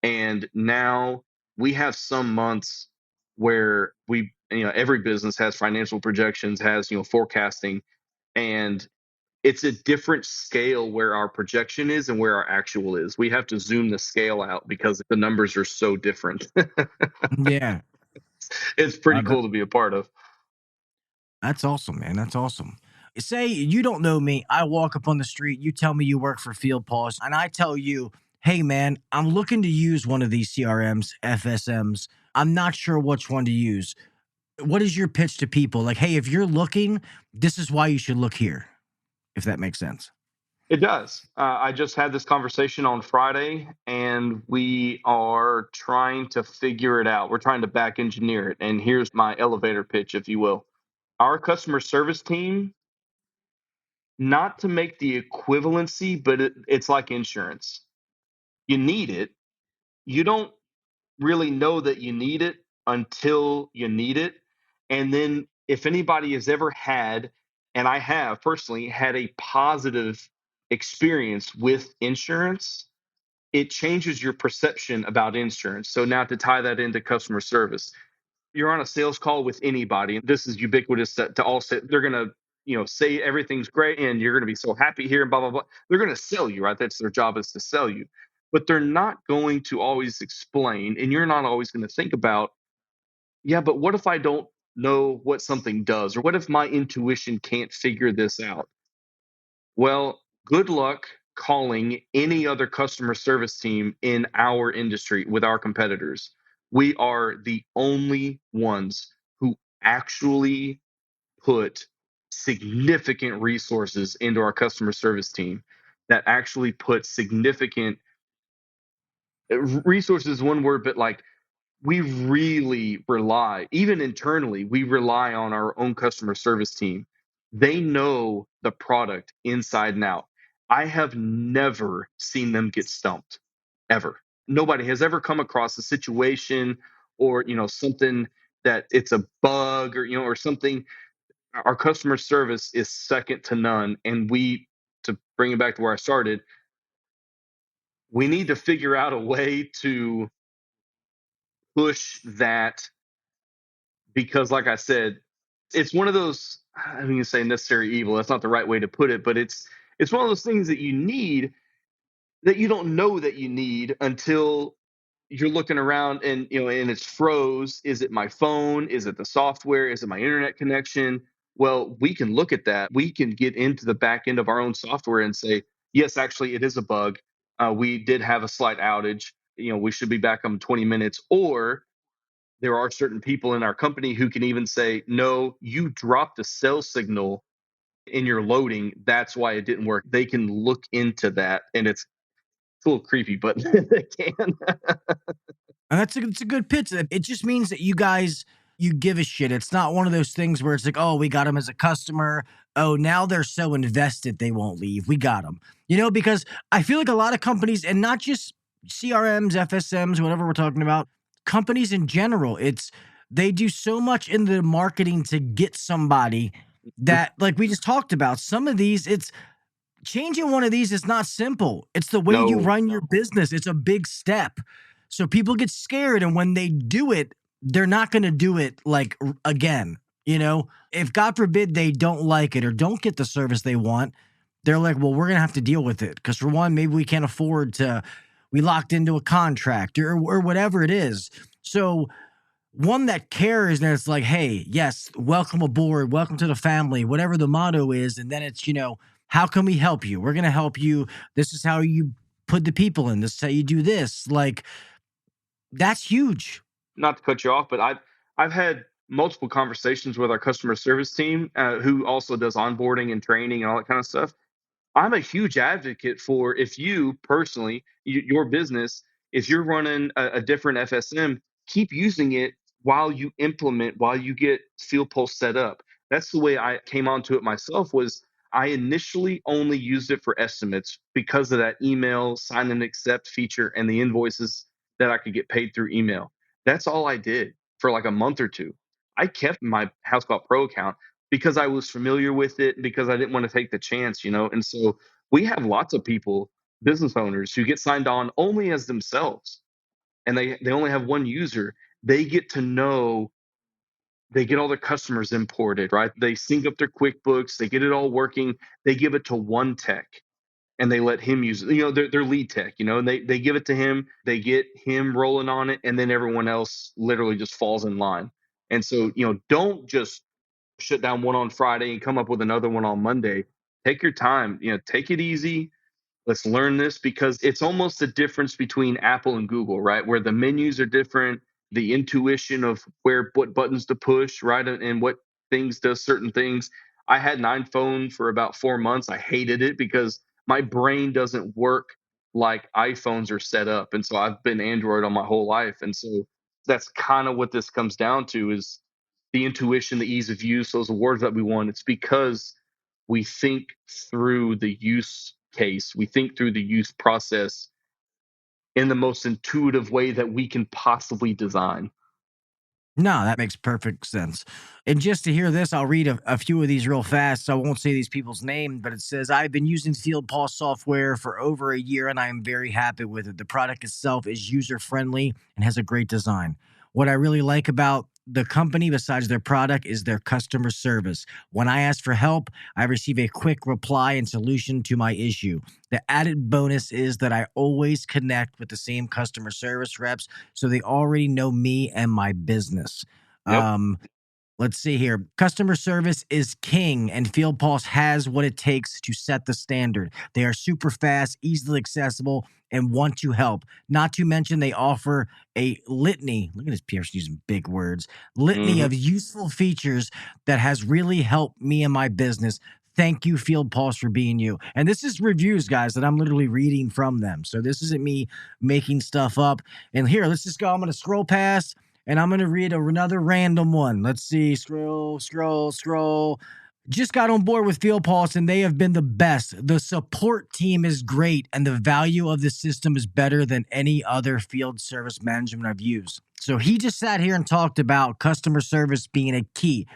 And now we have some months where every business has financial projections, has, forecasting, and it's a different scale where our projection is and where our actual is. We have to zoom the scale out because the numbers are so different. Yeah, It's pretty that, cool to be a part of. that's awesome, man. That's awesome. Say you don't know me. I walk up on the street. You tell me you work for FieldPulse, and I tell you, hey, man, I'm looking to use one of these CRMs, FSMs. I'm not sure which one to use. What is your pitch to people? Like, hey, if you're looking, this is why you should look here, if that makes sense. It does. I just had this conversation on Friday, and we are trying to figure it out. We're trying to back engineer it. And here's my elevator pitch, if you will. Our customer service team, not to make the equivalency, but it's like insurance. You need it. You don't really know that you need it until you need it. And then if anybody has ever had, and I have personally had a positive experience with insurance, it changes your perception about insurance. So now to tie that into customer service, you're on a sales call with anybody, and this is ubiquitous to all say they're gonna, say everything's great and you're gonna be so happy here and blah blah blah. They're gonna sell you, right? That's their job, is to sell you. But they're not going to always explain, and you're not always going to think about, yeah, but what if I don't know what something does? Or what if my intuition can't figure this out? Well, good luck calling any other customer service team in our industry with our competitors. We are the only ones who actually put significant resources into our customer service team, that actually put significant resources, one word, but like we really rely, even internally, we rely on our own customer service team. They know the product inside and out. I have never seen them get stumped, ever. Nobody has ever come across a situation or, something that it's a bug or, or something. Our customer service is second to none. And to bring it back to where I started, we need to figure out a way to push that, because like I said, it's one of those, I don't even say necessary evil. That's not the right way to put it, but it's one of those things that you need, that you don't know that you need until you're looking around and and it's froze. Is it my phone? Is it the software? Is it my internet connection? Well, we can look at that. We can get into the back end of our own software and say, yes, actually, it is a bug. We did have a slight outage. We should be back in 20 minutes. Or there are certain people in our company who can even say, no, you dropped a cell signal in your loading. That's why it didn't work. They can look into that, and it's a little creepy, but they can. And it's a good pitch. It just means that you give a shit. It's not one of those things where it's like, oh, we got them as a customer. Oh, now they're so invested they won't leave. We got them. Because I feel like a lot of companies, and not just CRMs, FSMs, whatever we're talking about, companies in general, they do so much in the marketing to get somebody that, like we just talked about, some of these, it's changing one of these is not simple. It's the way you No, run your business. It's a big step. So people get scared, and when they do it, they're not going to do it like again. If God forbid they don't like it or don't get the service they want, they're like, well, we're going to have to deal with it. Because for one, maybe we can't afford to, we locked into a contract or whatever it is. So one that cares, and it's like, hey, yes, welcome aboard, welcome to the family, whatever the motto is. And then it's, how can we help you? We're going to help you. This is how you put the people in. This is how you do this. Like, that's huge. not to cut you off, but I've had multiple conversations with our customer service team, who also does onboarding and training and all that kind of stuff. I'm a huge advocate for, if you personally, your business, if you're running a different FSM, keep using it while you implement, while you get FieldPulse set up. That's the way I came onto it myself. Was I initially only used it for estimates because of that email sign and accept feature and the invoices that I could get paid through email. That's all I did for like a month or two. I kept my HouseCall Pro account because I was familiar with it, because I didn't want to take the chance. And so we have lots of people, business owners, who get signed on only as themselves, and they only have one user. They get to know, they get all their customers imported, right? They sync up their QuickBooks, they get it all working. They give it to one tech and they let him use it. Their lead tech, and they give it to him, they get him rolling on it, and then everyone else literally just falls in line. And so, don't just shut down one on Friday and come up with another one on Monday. Take your time, take it easy. Let's learn this, because it's almost the difference between Apple and Google, right? Where the menus are different, the intuition of what buttons to push, right? And what things does certain things. I had an iPhone for about 4 months. I hated it because my brain doesn't work like iPhones are set up. And so I've been Android on my whole life. And so that's kind of what this comes down to, is the intuition, the ease of use, those awards that we won. It's because we think through the use case, we think through the use process in the most intuitive way that we can possibly design. No, that makes perfect sense. And just to hear this, I'll read a few of these real fast. So I won't say these people's name, but it says, I've been using FieldPulse software for over a year, and I am very happy with it. The product itself is user-friendly and has a great design. What I really like about the company, besides their product, is their customer service. When I ask for help, I receive a quick reply and solution to my issue. The added bonus is that I always connect with the same customer service reps, so they already know me and my business. Yep. Let's see here. Customer service is king, and FieldPulse has what it takes to set the standard. They are super fast, easily accessible, and want to help. Not to mention, they offer a litany. Look at this Pierce using big words. Litany of useful features that has really helped me and my business. Thank you, FieldPulse, for being you. And this is reviews, guys, that I'm literally reading from them. So this isn't me making stuff up. And here, let's just go. I'm going to scroll past. And I'm going to read another random one. Let's see. Scroll. Just got on board with FieldPulse, and they have been the best. The support team is great, and the value of the system is better than any other field service management I've used. So he just sat here and talked about customer service being a key.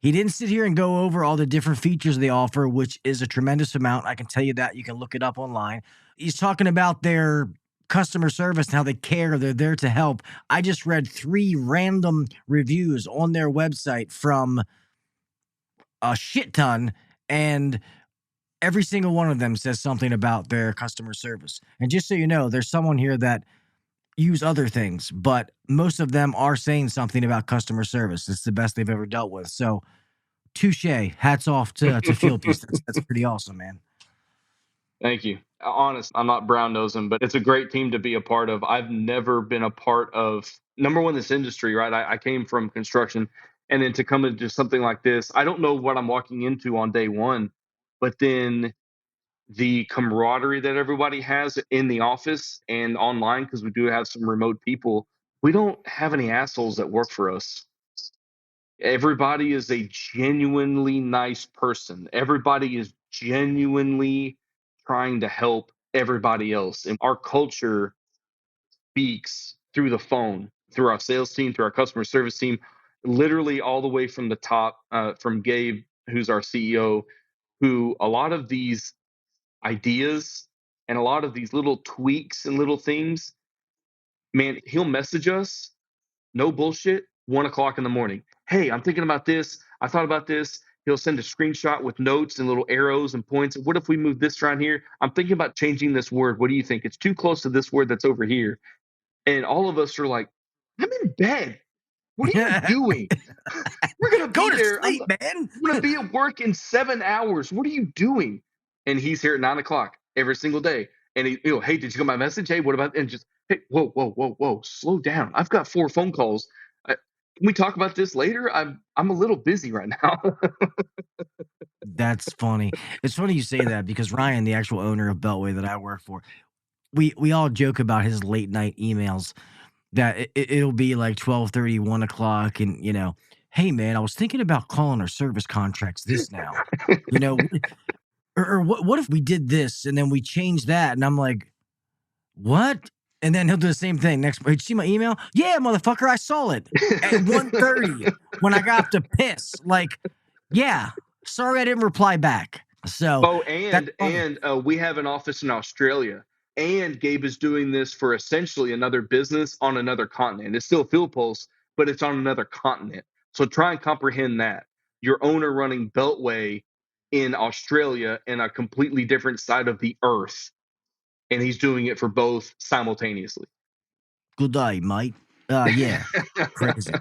He didn't sit here and go over all the different features they offer, which is a tremendous amount. I can tell you that. You can look it up online. He's talking about their customer service and how they care. They're there to help. I just read 3 random reviews on their website from a shit ton, and every single one of them says something about their customer service. And just so you know, there's someone here that use other things, but most of them are saying something about customer service. It's the best they've ever dealt with. So touche. Hats off to FieldPulse. That's pretty awesome, man. Thank you. Honest, I'm not brown nosing, but it's a great team to be a part of. I've never been a part of, number one, this industry, right? I came from construction, and then to come into something like this, I don't know what I'm walking into on day one, but then the camaraderie that everybody has in the office and online, because we do have some remote people, we don't have any assholes that work for us. Everybody is a genuinely nice person. Everybody is genuinely trying to help everybody else. And our culture speaks through the phone, through our sales team, through our customer service team, literally all the way from the top, from Gabe, who's our CEO, who a lot of these ideas and a lot of these little tweaks and little things, man, he'll message us, no bullshit, 1:00 in the morning. Hey, I'm thinking about this. I thought about this. He'll send a screenshot with notes and little arrows and points. What if we move this around here? I'm thinking about changing this word. What do you think? It's too close to this word that's over here. And all of us are like, I'm in bed. What are you doing? We're going to Go be to there. sleep, man. I'm going to be at work in 7 hours. What are you doing? And he's here at 9:00 every single day. And he, hey, did you get my message? Hey, what about, and just, hey, whoa, slow down. I've got 4 phone calls. Can we talk about this later? I'm a little busy right now. That's funny. It's funny you say that, because Ryan, the actual owner of Beltway that I work for, we all joke about his late night emails that it'll be like 12:30, 1:00, and hey man, I was thinking about calling our service contracts this now, or what if we did this and then we changed that, and I'm like, what? And then he'll do the same thing next. Did you see my email? Yeah, motherfucker, I saw it at 1:30 when I got to piss. Like, yeah, sorry I didn't reply back. So, and we have an office in Australia, and Gabe is doing this for essentially another business on another continent. It's still FieldPulse, but it's on another continent. So try and comprehend that. Your owner running Beltway in Australia in a completely different side of the earth, and he's doing it for both simultaneously. Good day, mate. Yeah, crazy.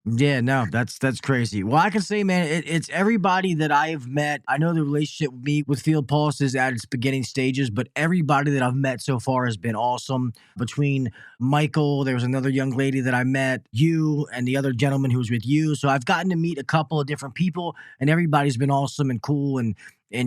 Yeah, no, that's crazy. Well, I can say, man, it's everybody that I have met. I know the relationship with me with FieldPulse is at its beginning stages, but everybody that I've met so far has been awesome. Between Michael, there was another young lady that I met, you, and the other gentleman who was with you. So I've gotten to meet a couple of different people, and everybody's been awesome and cool and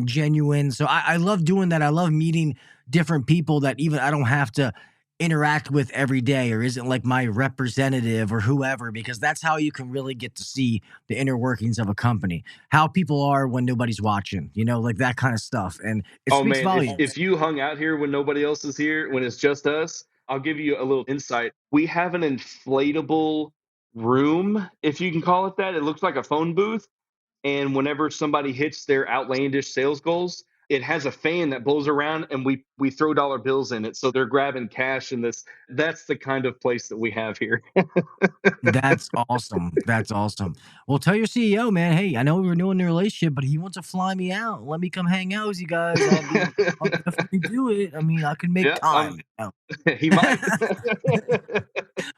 genuine. So I love doing that. I love meeting different people that even I don't have to interact with every day, or isn't like my representative or whoever, because that's how you can really get to see the inner workings of a company, how people are when nobody's watching, like that kind of stuff. And it speaks volumes. If you hung out here when nobody else is here, when it's just us, I'll give you a little insight. We have an inflatable room, if you can call it that. It looks like a phone booth. And whenever somebody hits their outlandish sales goals, it has a fan that blows around, and we throw dollar bills in it. So they're grabbing cash in this. That's the kind of place that we have here. That's awesome. That's awesome. Well, tell your CEO, man, hey, I know we're renewing the relationship, but he wants to fly me out. Let me come hang out with you guys. I'll definitely do it. I mean, I can make time. He might.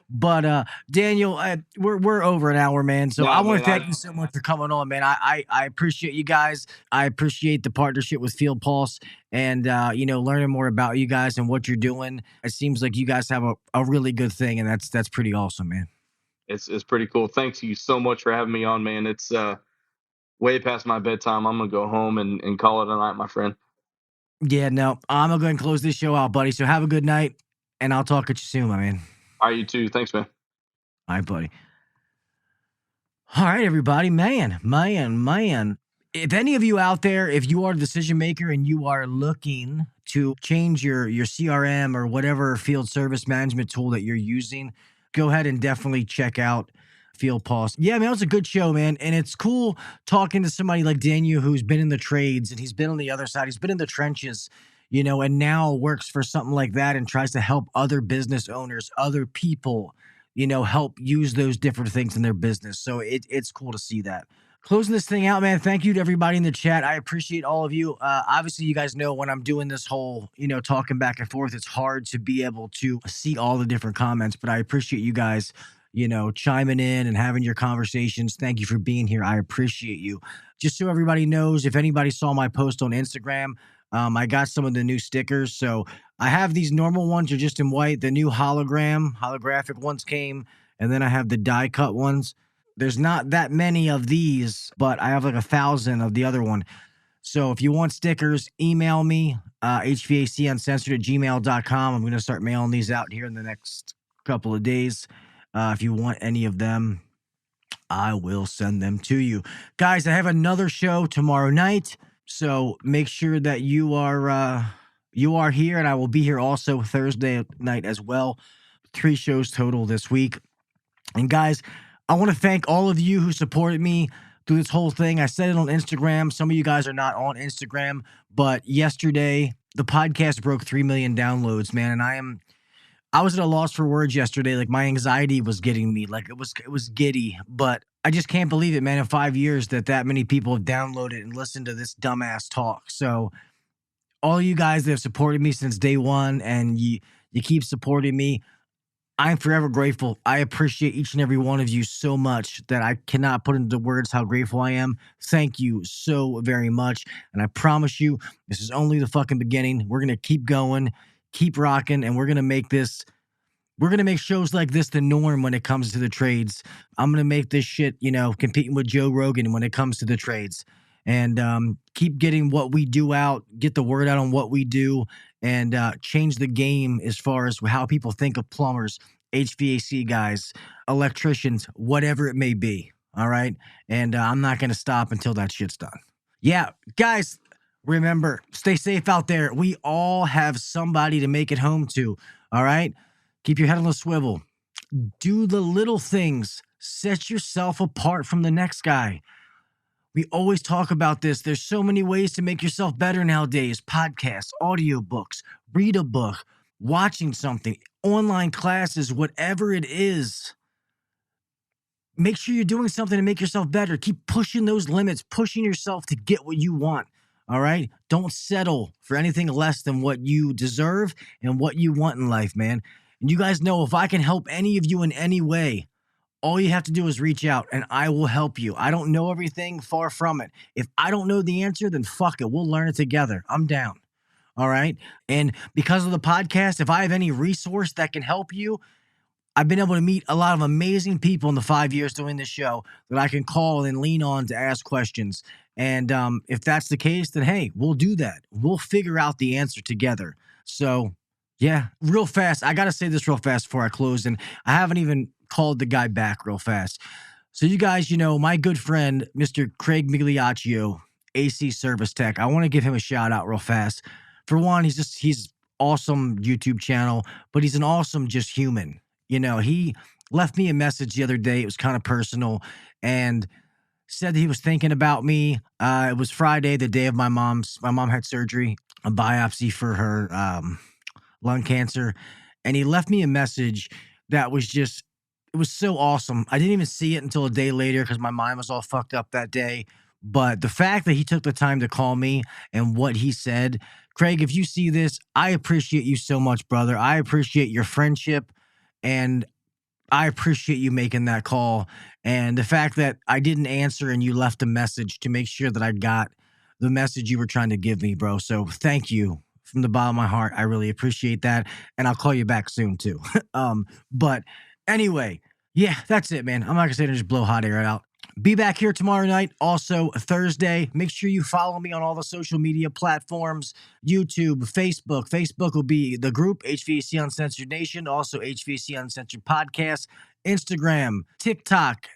But Daniel, we're over an hour, man. So No, I want man, to thank you so much for coming on, man. I appreciate you guys. I appreciate the partnership with FieldPulse and learning more about you guys and what you're doing. It seems like you guys have a really good thing, and that's pretty awesome, man. It's pretty cool. Thanks you so much for having me on, man. It's way past my bedtime. I'm gonna go home and call it a night, my friend. Yeah, no, I'm gonna go ahead and close this show out, buddy. So have a good night, and I'll talk at you soon, my man. All right, you too. Thanks, man. All right, buddy. All right, everybody. Man. If any of you out there, if you are a decision maker and you are looking to change your CRM or whatever field service management tool that you're using, go ahead and definitely check out FieldPulse. Yeah, man, it was a good show, man. And it's cool talking to somebody like Daniel who's been in the trades and he's been on the other side. He's been in the trenches, and now works for something like that and tries to help other business owners, other people, help use those different things in their business. So it's cool to see that. Closing this thing out, man. Thank you to everybody in the chat. I appreciate all of you. Obviously, you guys know when I'm doing this whole, talking back and forth, it's hard to be able to see all the different comments, but I appreciate you guys, chiming in and having your conversations. Thank you for being here. I appreciate you. Just so everybody knows, if anybody saw my post on Instagram, I got some of the new stickers. So I have these normal ones are just in white. The new holographic ones came, and then I have the die cut ones. There's not that many of these, but I have like 1,000 of the other one. So if you want stickers, email me, HVACuncensored@gmail.com. I'm going to start mailing these out here in the next couple of days. If you want any of them, I will send them to you. Guys, I have another show tomorrow night. So make sure that you are here, and I will be here also Thursday night as well. 3 shows total this week. And guys, I want to thank all of you who supported me through this whole thing. I said it on Instagram. Some of you guys are not on Instagram, but yesterday the podcast broke 3 million downloads, man. And I was at a loss for words yesterday. Like my anxiety was getting me. Like it was giddy, but I just can't believe it, man. In 5 years that many people have downloaded and listened to this dumbass talk. So all you guys that have supported me since day one and you keep supporting me, I'm forever grateful. I appreciate each and every one of you so much that I cannot put into words how grateful I am. Thank you so very much. And I promise you, this is only the fucking beginning. We're going to keep going, keep rocking, and we're going to make shows like this the norm when it comes to the trades. I'm going to make this shit, competing with Joe Rogan when it comes to the trades. And keep getting what we do out, get the word out on what we do, and change the game as far as how people think of plumbers, HVAC guys, electricians, whatever it may be. All right. And I'm not going to stop until that shit's done. Yeah, guys, remember, stay safe out there. We all have somebody to make it home to. All right. Keep your head on a swivel. Do the little things. Set yourself apart from the next guy. We always talk about this. There's so many ways to make yourself better nowadays. Podcasts, audiobooks, read a book, watching something, online classes, whatever it is. Make sure you're doing something to make yourself better. Keep pushing those limits, pushing yourself to get what you want. All right? Don't settle for anything less than what you deserve and what you want in life, man. And you guys know if I can help any of you in any way, all you have to do is reach out and I will help you. I don't know everything, far from it. If I don't know the answer, then fuck it. We'll learn it together. I'm down. All right. And because of the podcast, if I have any resource that can help you, I've been able to meet a lot of amazing people in the 5 years doing this show that I can call and lean on to ask questions. And if that's the case, then hey, we'll do that. We'll figure out the answer together. So yeah, real fast. I got to say this real fast before I close. And I haven't even called the guy back real fast. So you guys, my good friend, Mr. Craig Migliaccio, AC Service Tech, I want to give him a shout out real fast. For one, he's awesome YouTube channel, but he's an awesome just human. He left me a message the other day. It was kind of personal and said that he was thinking about me. It was Friday, the day of my mom had surgery, a biopsy for her lung cancer. And he left me a message that was just, it was so awesome. I didn't even see it until a day later because my mind was all fucked up that day. But the fact that he took the time to call me and what he said, Craig, if you see this, I appreciate you so much, brother. I appreciate your friendship. And I appreciate you making that call, and the fact that I didn't answer and you left a message to make sure that I got the message you were trying to give me, bro. So thank you from the bottom of my heart. I really appreciate that, and I'll call you back soon too. But anyway, yeah, that's it, man. I'm not gonna say to just blow hot air out. Be back here tomorrow night, also Thursday. Make sure you follow me on all the social media platforms, YouTube, Facebook. Facebook will be the group, HVAC Uncensored Nation, also HVAC Uncensored Podcast, Instagram, TikTok.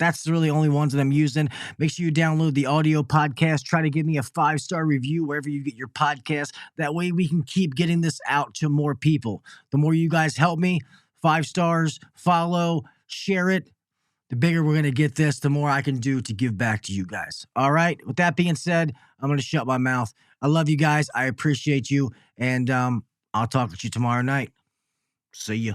That's really the only ones that I'm using. Make sure you download the audio podcast. Try to give me a 5-star review wherever you get your podcast. That way we can keep getting this out to more people. The more you guys help me, 5 stars, follow, share it. The bigger we're going to get this, the more I can do to give back to you guys. All right. With that being said, I'm going to shut my mouth. I love you guys. I appreciate you. And I'll talk with you tomorrow night. See ya.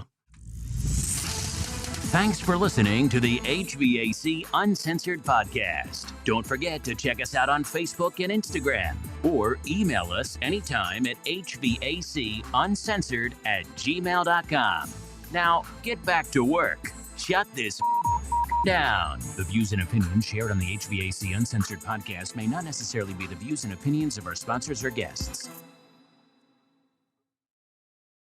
Thanks for listening to the HVAC Uncensored podcast. Don't forget to check us out on Facebook and Instagram, or email us anytime at hvacuncensored@gmail.com. Now, get back to work. Shut this down. The views and opinions shared on the HVAC Uncensored podcast may not necessarily be the views and opinions of our sponsors or guests.